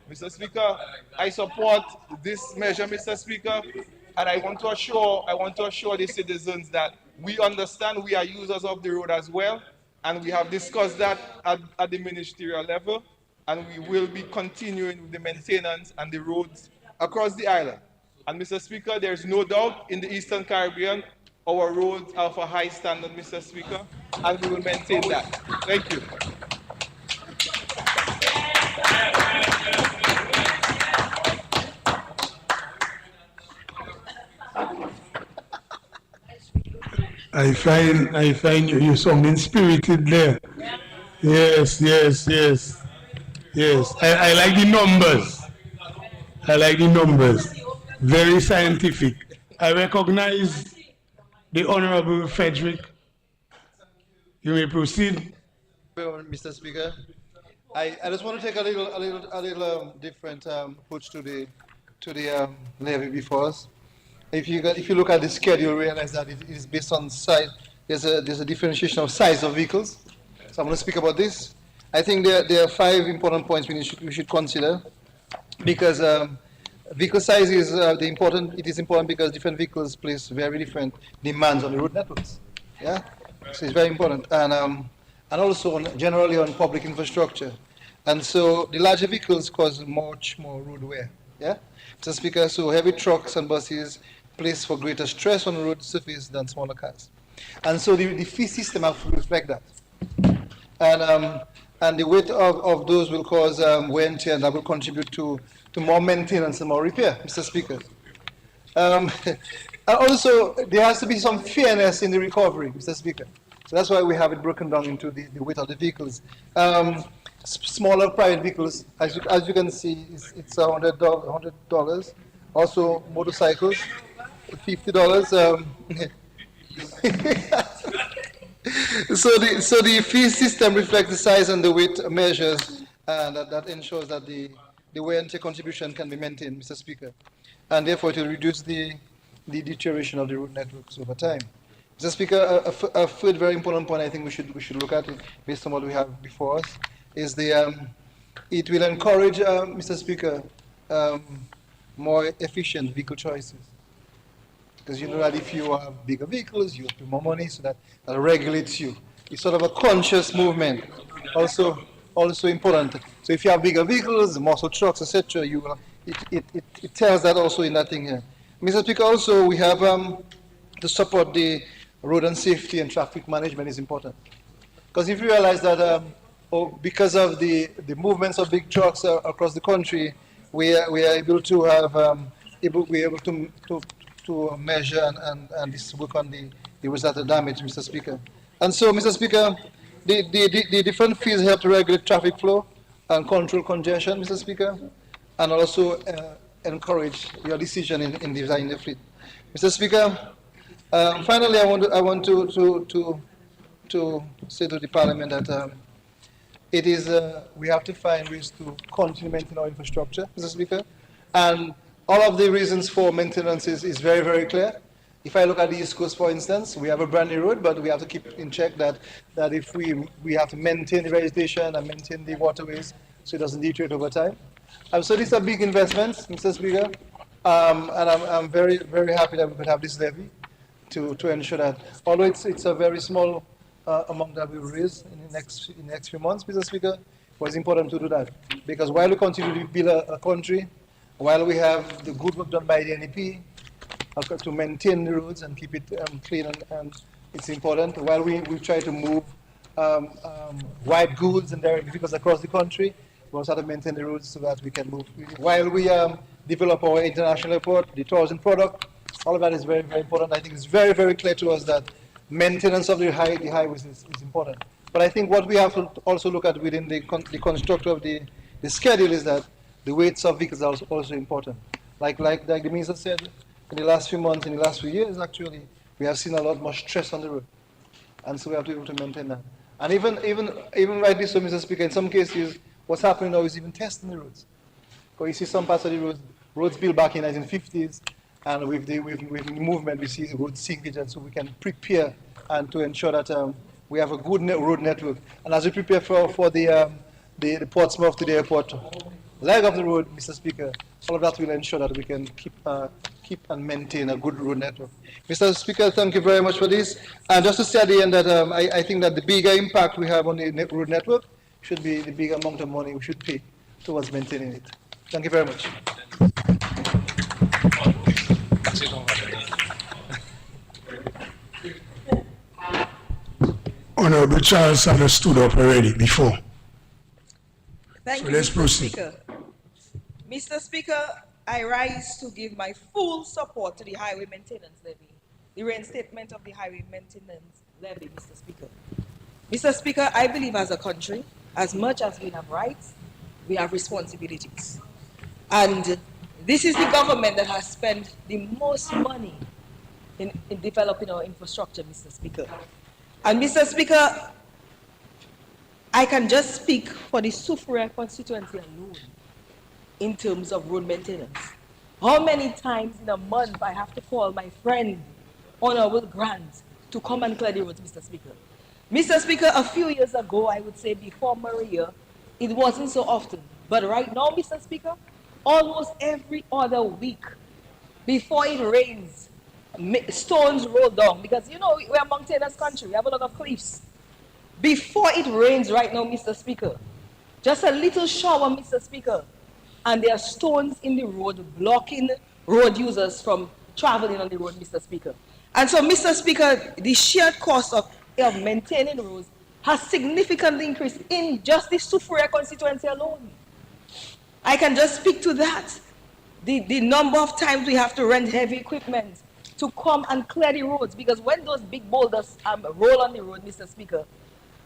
Mr. Speaker, I support this measure, Mr. Speaker, and I want to assure the citizens that we understand we are users of the road as well, and we have discussed that at the ministerial level, and we will be continuing with the maintenance and the roads across the island. And Mr. Speaker, there is no doubt in the Eastern Caribbean, our roads are of a high standard, Mr. Speaker, and we will maintain that. Thank you. I find you sounding spirited there. Yes. I like the numbers. I like the numbers. Very scientific. I recognize the Honorable Frederick. You may proceed. Mr. Speaker, I just want to take a little different approach to the levy before us. If you look at the schedule, you realize that it is based on size. There's a differentiation of size of vehicles. So I'm going to speak about this. I think there are 5 important points we should consider, because vehicle size is important. It is important because different vehicles place very different demands on the road networks. Yeah, so it's very important, and also generally on public infrastructure. And so the larger vehicles cause much more road wear. Yeah, Mr. Speaker. So heavy trucks and buses place for greater stress on the road surface than smaller cars, and so the fee system have to reflect that. And the weight of those will cause wear and tear, and that will contribute to more maintenance and more repair, Mr. Speaker. And also, there has to be some fairness in the recovery, Mr. Speaker. So that's why we have it broken down into the weight of the vehicles. Smaller private vehicles, as you can see, it's $100. Also, motorcycles, $50. So the fee system reflects the size and the weight measures, and that ensures that the wear and tear contribution can be maintained, Mr. Speaker, and therefore it will reduce the deterioration of the road networks over time. Mr. Speaker, a third very important point I think we should look at, based on what we have before us, is it will encourage, Mr. Speaker, more efficient vehicle choices. Because you know that if you have bigger vehicles, you pay more money, so that regulates you. It's sort of a conscious movement, also important. So if you have bigger vehicles, muscle trucks, etc., it tells that also in that thing here. Mr. Speaker, also we have to support the road and safety and traffic management is important. Because if you realize that because of the movements of big trucks across the country, we are able to have to measure and this work on the result of damage, Mr. Speaker. And so, Mr. Speaker, the different fees help to regulate traffic flow and control congestion, Mr. Speaker, and also encourage your decision in designing the fleet. Mr. Speaker, finally, I want to say to the Parliament that it is we have to find ways to continue maintaining our infrastructure, Mr. Speaker, and all of the reasons for maintenance is very, very clear. If I look at the East Coast, for instance, we have a brand new road, but we have to keep in check that if we have to maintain the vegetation and maintain the waterways so it doesn't deteriorate over time. So these are big investments, Mr. Speaker, and I'm very, very happy that we could have this levy to ensure that, although it's a very small amount that we will raise in the next few months, Mr. Speaker, it was important to do that, because while we continue to build a country, while we have the good work done by the NEP to maintain the roads and keep it clean, and it's important, while we try to move white goods and direct vehicles across the country, we also have to maintain the roads so that we can move. While we develop our international airport, the tourism product, all of that is very, very important. I think it's very, very clear to us that maintenance of the highways is important. But I think what we have to also look at within the construct of the schedule is that the weights of vehicles are also important. Like the Minister said, in the last few months, in the last few years, actually, we have seen a lot more stress on the road. And so we have to be able to maintain that. And even rightly so, Mr. Speaker, in some cases, what's happening now is even testing the roads. Because you see some parts of the roads built back in the 1950s, And with the movement, we see road sinkage, and so we can prepare and to ensure that we have a good road network. And as we prepare for the Portsmouth to the airport leg of the road, Mr. Speaker, all of that will ensure that we can keep and maintain a good road network. Mr. Speaker, thank you very much for this. And just to say at the end that I think that the bigger impact we have on the road network should be the bigger amount of money we should pay towards maintaining it. Thank you very much. Honorable Charles Sanders stood up already before. Thank So you, let's Mr. proceed. Speaker. Mr. Speaker, I rise to give my full support to the highway maintenance levy, the reinstatement of the highway maintenance levy, Mr. Speaker. Mr. Speaker, I believe as a country, as much as we have rights, we have responsibilities. And this is the government that has spent the most money in developing our infrastructure, Mr. Speaker. And Mr. Speaker, I can just speak for the Soufriere constituency alone in terms of road maintenance. How many times in a month I have to call my friend, Honorable Grant, to come and clear the roads, Mr. Speaker? Mr. Speaker, a few years ago, I would say before Maria, it wasn't so often. But right now, Mr. Speaker, almost every other week, before it rains, stones roll down. Because, you know, we're a mountainous country. We have a lot of cliffs. Before it rains right now, Mr. Speaker, just a little shower, Mr. Speaker, and there are stones in the road blocking road users from traveling on the road, Mr. Speaker. And so, Mr. Speaker, the sheer cost of maintaining roads has significantly increased in just the Soufriere constituency alone. I can just speak to that. The number of times we have to rent heavy equipment to come and clear the roads, because when those big boulders roll on the road, Mr. Speaker,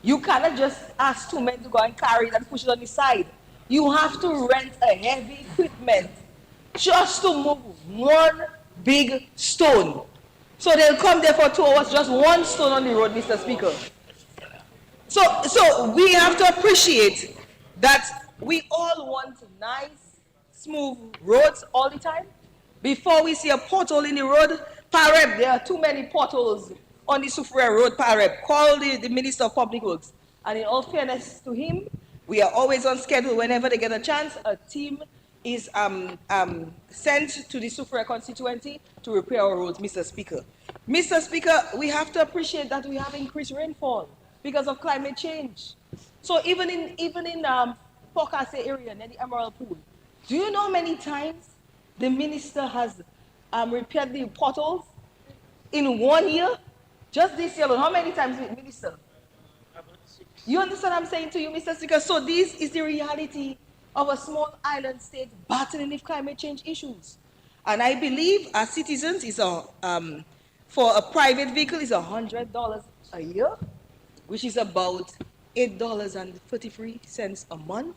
you cannot just ask two men to go and carry it and push it on the side. You have to rent a heavy equipment just to move one big stone. So they'll come there for 2 hours, just one stone on the road, Mr. Speaker. So we have to appreciate that we all want nice, smooth roads all the time. Before we see a pothole in the road, Pareb, there are too many potholes on the Soufriere Road, Pareb. Call the Minister of Public Works. And in all fairness to him, we are always on schedule. Whenever they get a chance, a team is sent to the Soufriere constituency to repair our roads, Mr. Speaker. Mr. Speaker, we have to appreciate that we have increased rainfall because of climate change. So even in Pokase area near the Emerald Pool, do you know many times the minister has repaired the potholes in 1 year? Just this year alone, how many times, Minister? You understand what I'm saying to you, Mr. Speaker? So this is the reality of a small island state battling with climate change issues. And I believe as citizens, for a private vehicle is $100 a year, which is about $8.33 a month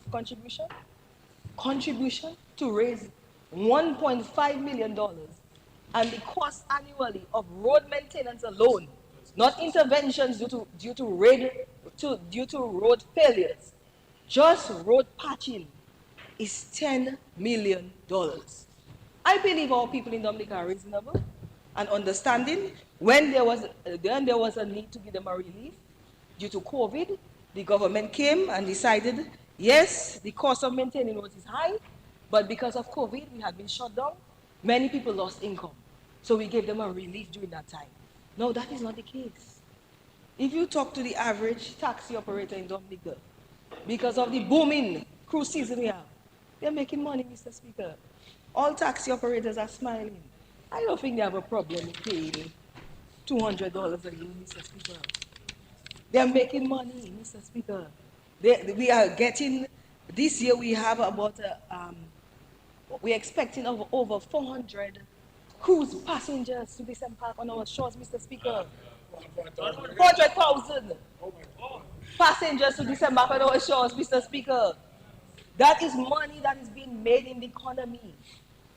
contribution to raise $1.5 million. And the cost annually of road maintenance alone, not interventions due to road failures, just road patching is $10 million. I believe our people in Dominica are reasonable and understanding. When there was a need to give them a relief due to COVID, the government came and decided, yes, the cost of maintaining roads is high, but because of COVID, we had been shut down. Many people lost income. So we gave them a relief during that time. No, that is not the case. If you talk to the average taxi operator in Dominica, because of the booming cruise season we have, they're making money, Mr. Speaker. All taxi operators are smiling. I don't think they have a problem with paying $200 a year, Mr. Speaker. They're making money, Mr. Speaker. We are getting, this year we have about, we're expecting over 400 cruise passengers to disembark on our shores, Mr. Speaker. 400,000 passengers to disembark on our shores, Mr. Speaker. That is money that is being made in the economy.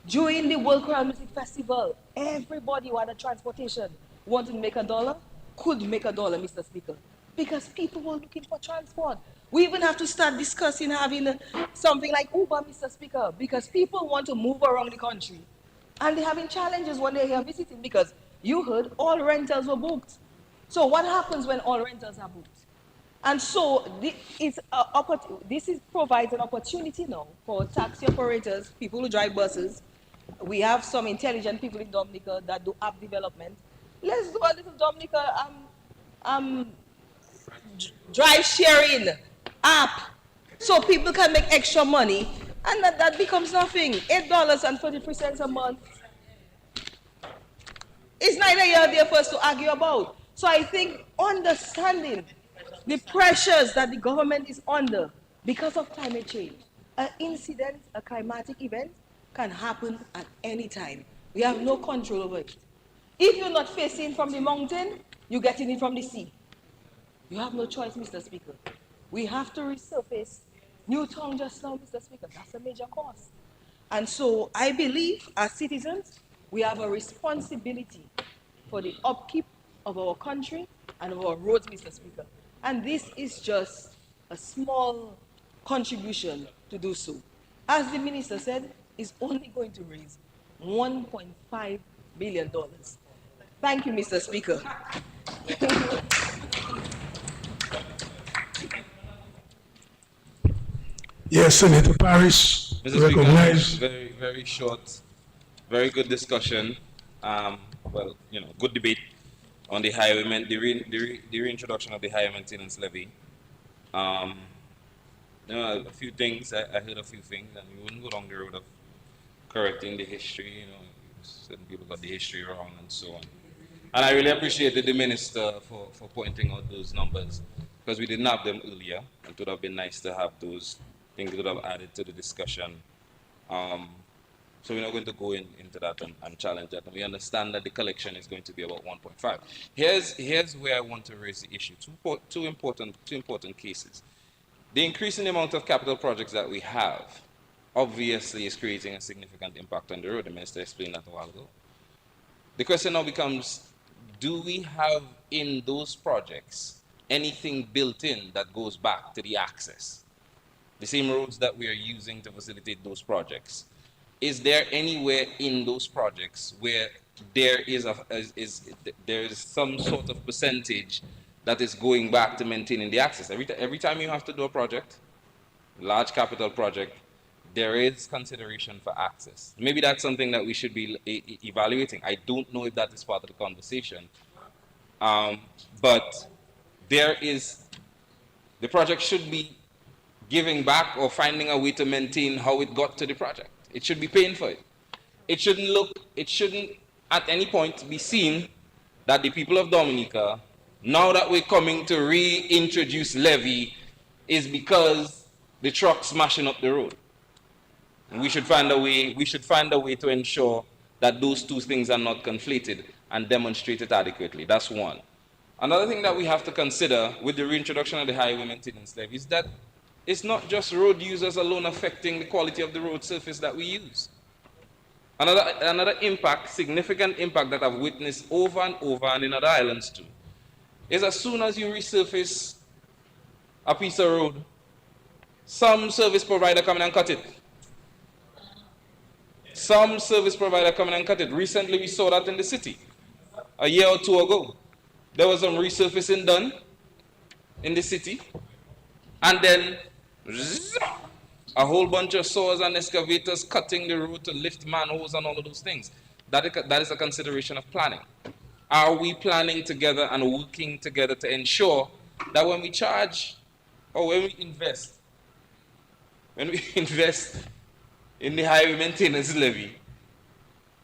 During the World Choral Music Festival, everybody who had a transportation wanted to make $1, could make $1, Mr. Speaker, because people were looking for transport. We even have to start discussing having something like Uber, Mr. Speaker, because people want to move around the country And they're having challenges when they're here visiting because you heard all rentals were booked. So what happens when all rentals are booked? And so this provides an opportunity now for taxi operators, people who drive buses. We have some intelligent people in Dominica that do app development. Let's do a little Dominica drive sharing app so people can make extra money, and that becomes nothing. $8.40 a month. It's neither here nor there for us to argue about. So I think understanding the pressures that the government is under because of climate change, an incident, a climatic event can happen at any time. We have no control over it. If you're not facing from the mountain, you're getting it from the sea. You have no choice, Mr. Speaker. We have to resurface Newtown just now, Mr. Speaker. That's a major cost. And so I believe as citizens, we have a responsibility for the upkeep of our country and of our roads, Mr. Speaker. And this is just a small contribution to do so. As the minister said, it's only going to raise $1.5 billion. Thank you, Mr. Speaker. Yes, Senator Parrish, Mr. recognize. Speaker, very short, very good discussion. Well, good debate on the highway, the reintroduction of the highway maintenance levy. A few things, I heard a few things, and we wouldn't go down the road of correcting the history, certain people got the history wrong and so on. And I really appreciated the minister for pointing out those numbers, because we didn't have them earlier. It would have been nice to have those things would have added to the discussion. So we're not going to go into that and challenge that. And we understand that the collection is going to be about 1.5. Here's where I want to raise the issue. Two important cases. The increase in the amount of capital projects that we have obviously is creating a significant impact on the road. The minister explained that a while ago. The question now becomes, do we have in those projects anything built in that goes back to the access? The same roads that we are using to facilitate those projects. Is there anywhere in those projects where there is some sort of percentage that is going back to maintaining the access? Every time you have to do a project, large capital project, there is consideration for access. Maybe that's something that we should be evaluating. I don't know if that is part of the conversation, but the project should be giving back or finding a way to maintain how it got to the project. It should be paying for it. It shouldn't at any point be seen that the people of Dominica, now that we're coming to reintroduce levy, is because the truck's smashing up the road. And we should find a way to ensure that those two things are not conflated and demonstrated adequately. That's one. Another thing that we have to consider with the reintroduction of the highway maintenance levy is that it's not just road users alone affecting the quality of the road surface that we use. Another impact, significant impact that I've witnessed over and over and in other islands too, is as soon as you resurface a piece of road, some service provider come in and cut it. Some service provider come in and cut it. Recently we saw that in the city. A year or two ago, there was some resurfacing done in the city, and then a whole bunch of saws and excavators cutting the road to lift manholes and all of those things. That is a consideration of planning. Are we planning together and working together to ensure that when we charge or when we invest in the highway maintenance levy,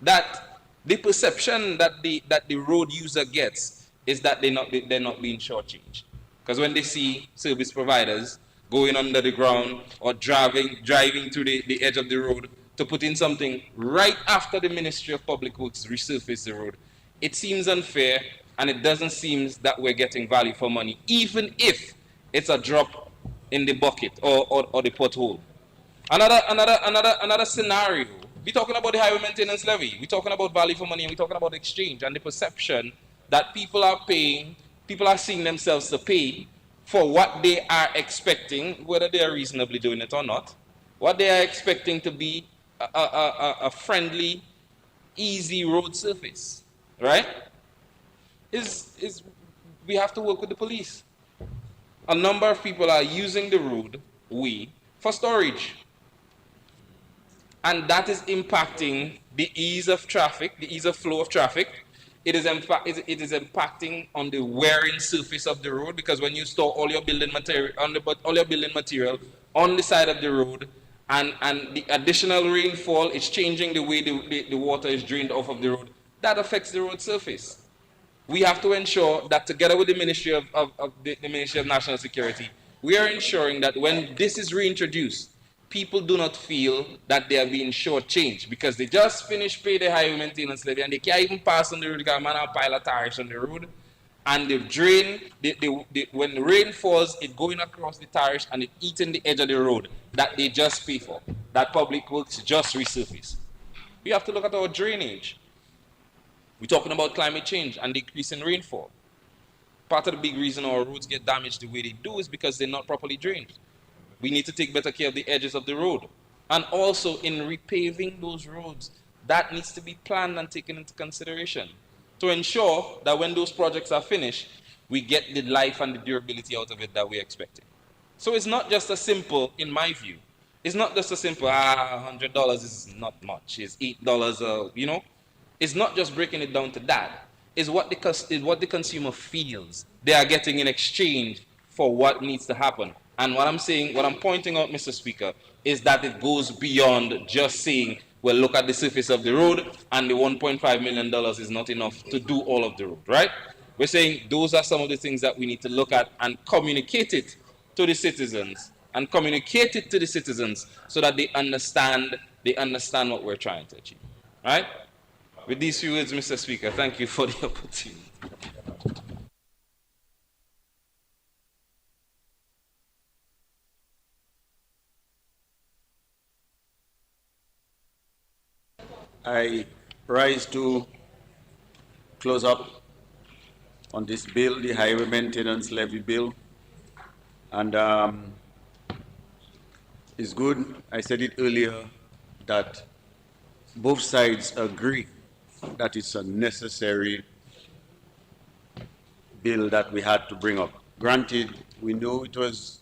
that the perception that the road user gets is that they're not being shortchanged? Because when they see service providers going under the ground or driving to the edge of the road to put in something right after the Ministry of Public Works resurface the road, it seems unfair, and it doesn't seem that we're getting value for money, even if it's a drop in the bucket or the pothole. Another scenario, we're talking about the highway maintenance levy, we're talking about value for money, and we're talking about exchange and the perception that people are seeing themselves to pay for what they are expecting, whether they are reasonably doing it or not, what they are expecting to be a friendly easy road surface, right? Is we have to work with the police. A number of people are using the road, for storage. And that is impacting the ease of traffic, the ease of flow of traffic. It is impacting on the wearing surface of the road, because when you store all your building material on the side of the road, and the additional rainfall is changing the way the water is drained off of the road, that affects the road surface. We have to ensure that together with the Ministry of the Ministry of National Security, we are ensuring that when this is reintroduced, people do not feel that they are being shortchanged because they just finished pay the highway maintenance levy and they can't even pass on the road because man have pile of tires on the road. And the drain, when the rain falls, it going across the tires and it eating the edge of the road that they just pay for. That public works just resurface. We have to look at our drainage. We're talking about climate change and decrease in rainfall. Part of the big reason our roads get damaged the way they do is because they're not properly drained. We need to take better care of the edges of the road. And also in repaving those roads, that needs to be planned and taken into consideration to ensure that when those projects are finished, we get the life and the durability out of it that we're expecting. So it's not just a simple, in my view, it's not just a simple, $100 is not much, it's $8, you know. It's not just breaking it down to that. It's what the consumer feels they are getting in exchange for what needs to happen. And what I'm saying, what I'm pointing out, Mr. Speaker, is that it goes beyond just saying, well, look at the surface of the road and the $1.5 million is not enough to do all of the road, right? We're saying those are some of the things that we need to look at and communicate it to the citizens so that they understand what we're trying to achieve, right? With these few words, Mr. Speaker, thank you for the opportunity. I rise to close up on this bill, the Highway Maintenance Levy Bill. And it's good, I said it earlier, that both sides agree that it's a necessary bill that we had to bring up. Granted, we know it was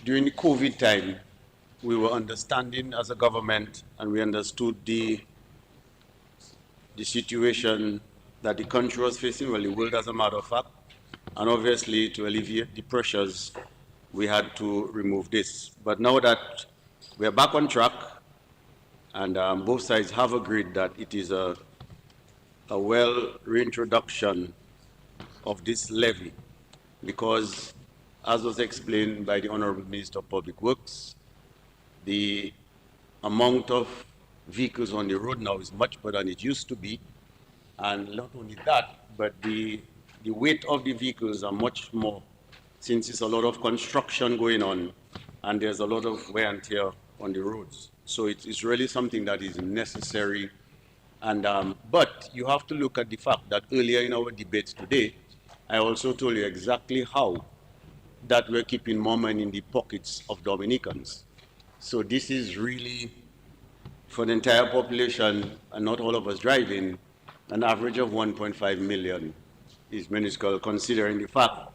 during the COVID time, we were understanding as a government and we understood the situation that the country was facing, well, the world as a matter of fact, and obviously to alleviate the pressures, we had to remove this. But now that we're back on track, and both sides have agreed that it is a reintroduction of this levy, because as was explained by the Honorable Minister of Public Works, the amount of vehicles on the road now is much better than it used to be. And not only that, but the weight of the vehicles are much more, since it's a lot of construction going on and there's a lot of wear and tear on the roads. So it's really something that is necessary. And but you have to look at the fact that earlier in our debates today, I also told you exactly how that we're keeping more money in the pockets of Dominicans. So this is really, for the entire population, and not all of us driving, an average of 1.5 million is minuscule, considering the fact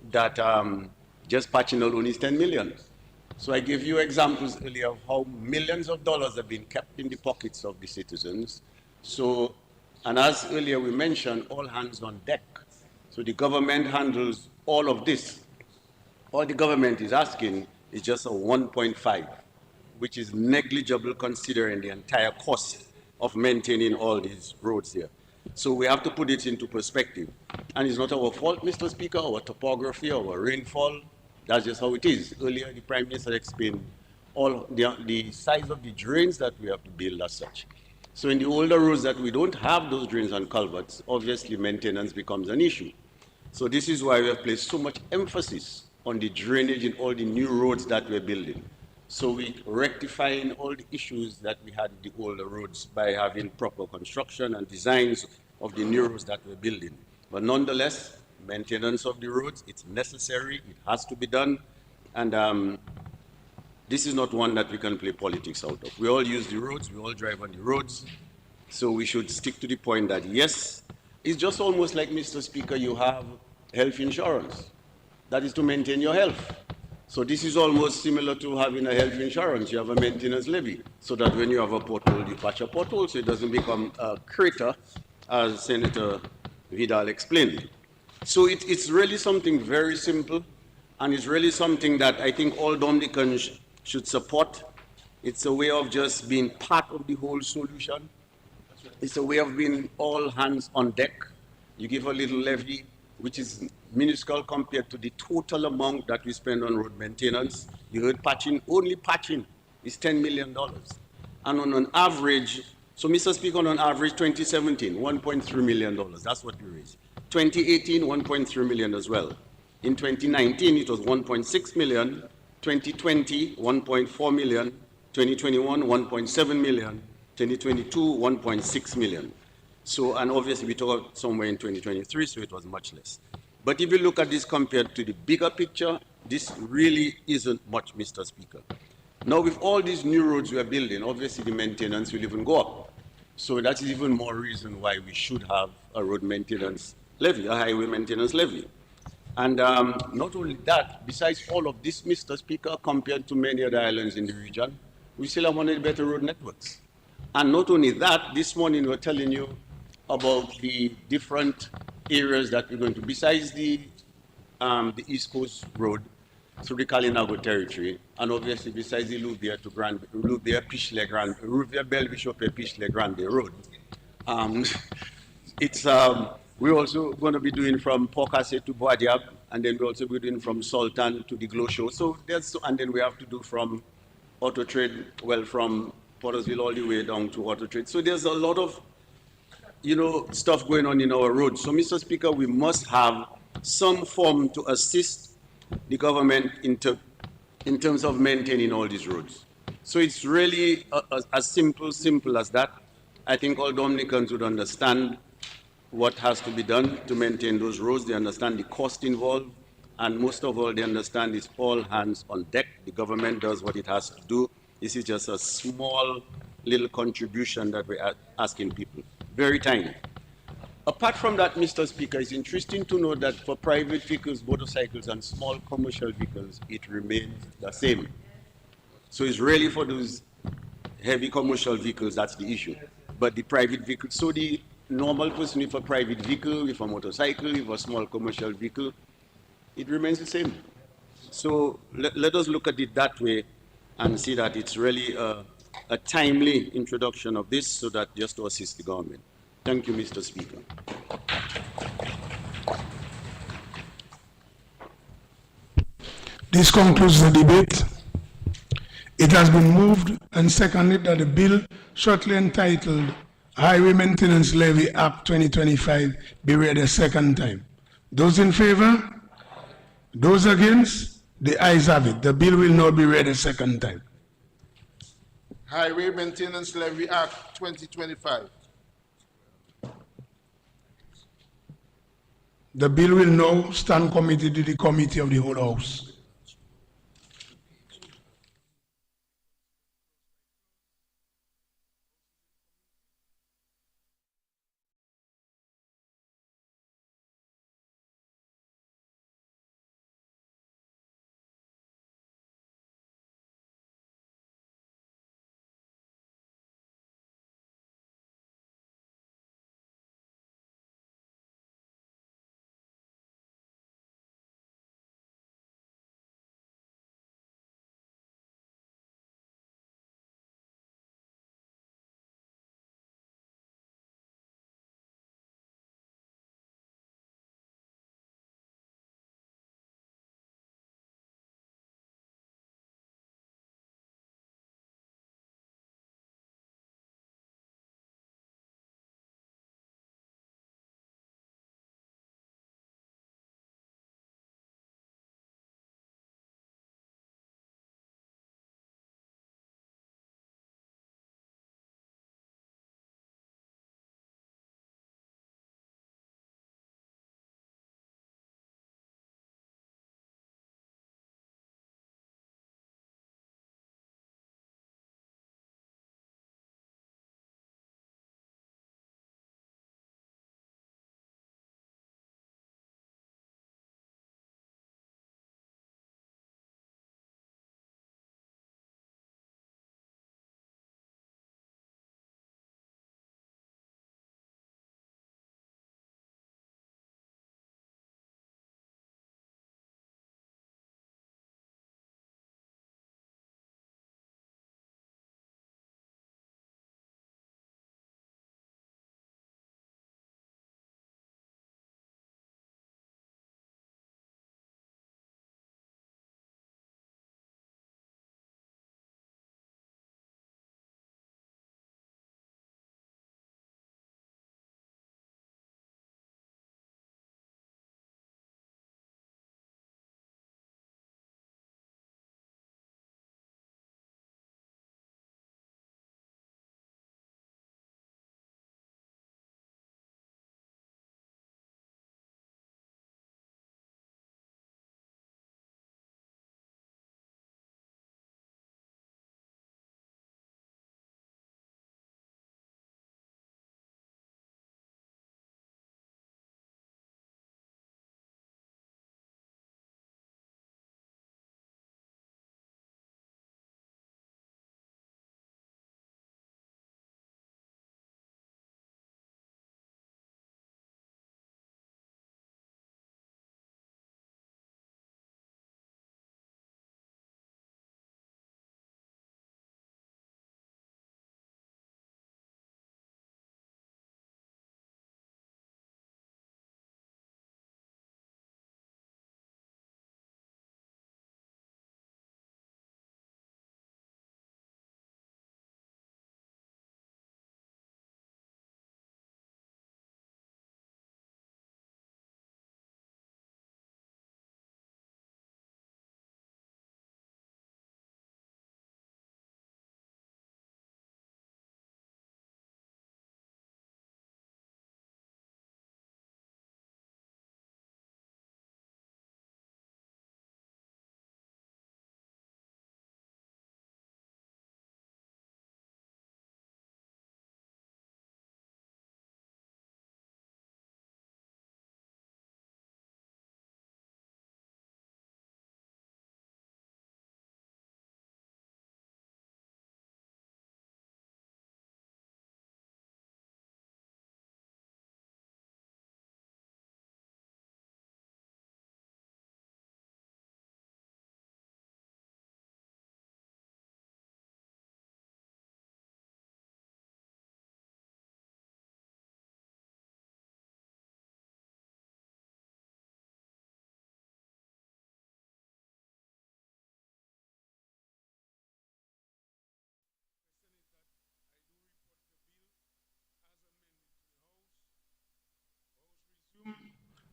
that just patching alone is 10 million. So I gave you examples earlier of how millions of dollars have been kept in the pockets of the citizens. So, and as earlier we mentioned, all hands on deck. So the government handles all of this. All the government is asking is just a 1.5, which is negligible considering the entire cost of maintaining all these roads here. So we have to put it into perspective. And it's not our fault, Mr. Speaker, our topography, our rainfall. That's just how it is. Earlier, the Prime Minister explained all the size of the drains that we have to build as such. So in the older roads that we don't have those drains and culverts, obviously maintenance becomes an issue. So this is why we have placed so much emphasis on the drainage in all the new roads that we're building. So we're rectifying all the issues that we had in the older roads by having proper construction and designs of the new roads that we're building. But nonetheless, maintenance of the roads, it's necessary, it has to be done. And this is not one that we can play politics out of. We all use the roads, we all drive on the roads, so we should stick to the point that yes, it's just almost like, Mr. Speaker, you have health insurance. That is to maintain your health. So this is almost similar to having a health insurance. You have a maintenance levy, so that when you have a pothole, you patch a pothole, so it doesn't become a crater, as Senator Vidal explained. So it's really something very simple, and it's really something that I think all Dominicans should support. It's a way of just being part of the whole solution. It's a way of being all hands on deck. You give a little levy, which is minuscule compared to the total amount that we spend on road maintenance. You heard patching, only patching is $10 million. And on an average, so Mr. Speaker, on average, 2017, $1.3 million, that's what we raised. 2018, 1.3 million as well. In 2019, it was 1.6 million. 2020, 1.4 million. 2021, 1.7 million. 2022, 1.6 million. So, and obviously we talked somewhere in 2023, so it was much less. But if you look at this compared to the bigger picture, this really isn't much, Mr. Speaker. Now, with all these new roads we are building, obviously the maintenance will even go up. So that's even more reason why we should have a road maintenance levy, a highway maintenance levy. And not only that, besides all of this, Mr. Speaker, compared to many other islands in the region, we still have one of the better road networks. And not only that, this morning we're telling you about the different areas that we're going to, besides the East Coast Road through the Kalinago territory, and obviously besides the Louvier to Grand, Louvier Belbishop Pichle Grande Road. We're also going to be doing from Pokase to Boadiab, and then we're also be doing from Sultan to the Glow Show. So and then we have to do from Auto Trade, well, from Pottersville all the way down to Auto Trade. So there's a lot of, stuff going on in our roads. So, Mr. Speaker, we must have some form to assist the government in terms of maintaining all these roads. So it's really as simple as that. I think all Dominicans would understand what has to be done to maintain those roads. They understand the cost involved, and most of all, they understand it's all hands on deck. The government does what it has to do. This is just a small little contribution that we're asking people. Very tiny. Apart from that, Mr. Speaker, it's interesting to know that for private vehicles, motorcycles, and small commercial vehicles, it remains the same. So it's really for those heavy commercial vehicles, that's the issue. But the private vehicles, so the normal person with a private vehicle, with a motorcycle, with a small commercial vehicle, it remains the same. So let us look at it that way and see that it's really a timely introduction of this, so that just to assist the government. Thank you, Mr. Speaker. This concludes the debate. It has been moved and seconded that the bill shortly entitled Highway Maintenance Levy Act 2025 be read a second time. Those in favor? Those against? The ayes have it. The bill will now be read a second time. Highway Maintenance Levy Act 2025. The bill will now stand committed to the committee of the whole House.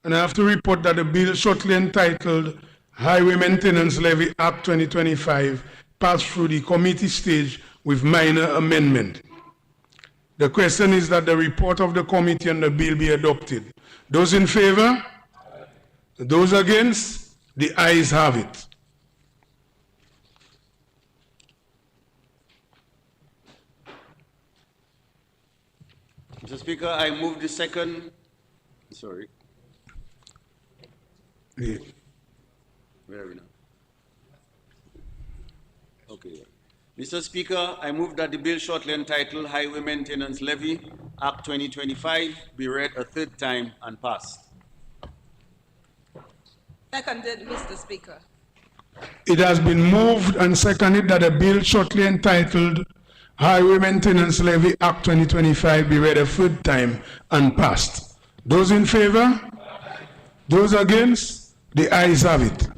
And I have to report that the bill shortly entitled Highway Maintenance Levy Act 2025 passed through the committee stage with minor amendment. The question is that the report of the committee on the bill be adopted. Those in favor? Those against? The ayes have it. Mr. Speaker, I move the second. Sorry. The- Where are we now? Okay. Mr. Speaker, I move that the bill shortly entitled Highway Maintenance Levy Act 2025 be read a third time and passed. Seconded, Mr. Speaker. It has been moved and seconded that a bill shortly entitled Highway Maintenance Levy Act 2025 be read a third time and passed. Those in favor? Those against? The ayes have it.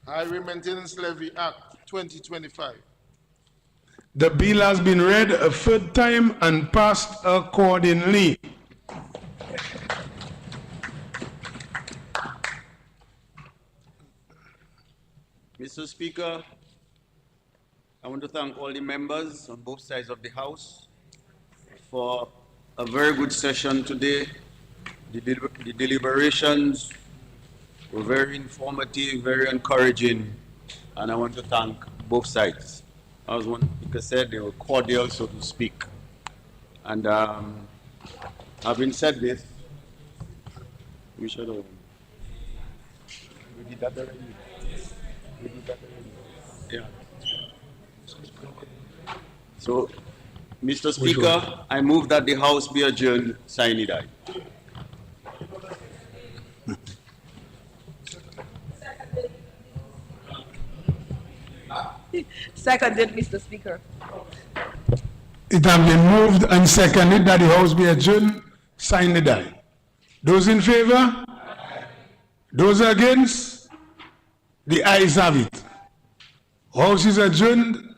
Highway Maintenance Levy Act 2025. The bill has been read a third time and passed accordingly. Mr. Speaker, I want to thank all the members on both sides of the House for a very good session today. The deliberations were very informative, very encouraging, and I want to thank both sides. As one speaker said, they were cordial, so to speak. And having said this, we should have. We did that already. We did that already. Yeah. So, Mr. Speaker, I move that the House be adjourned sine die. Seconded, Mr. Speaker. It has been moved and seconded that the House be adjourned, sign the die. Those in favor? Those against? The ayes have it. House is adjourned.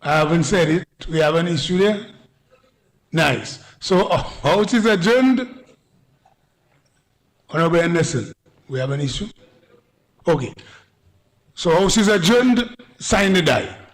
I haven't said it. We have an issue there? Nice. So, House is adjourned. Honorable Anderson, we have an issue? Okay. So House is adjourned, sign the die.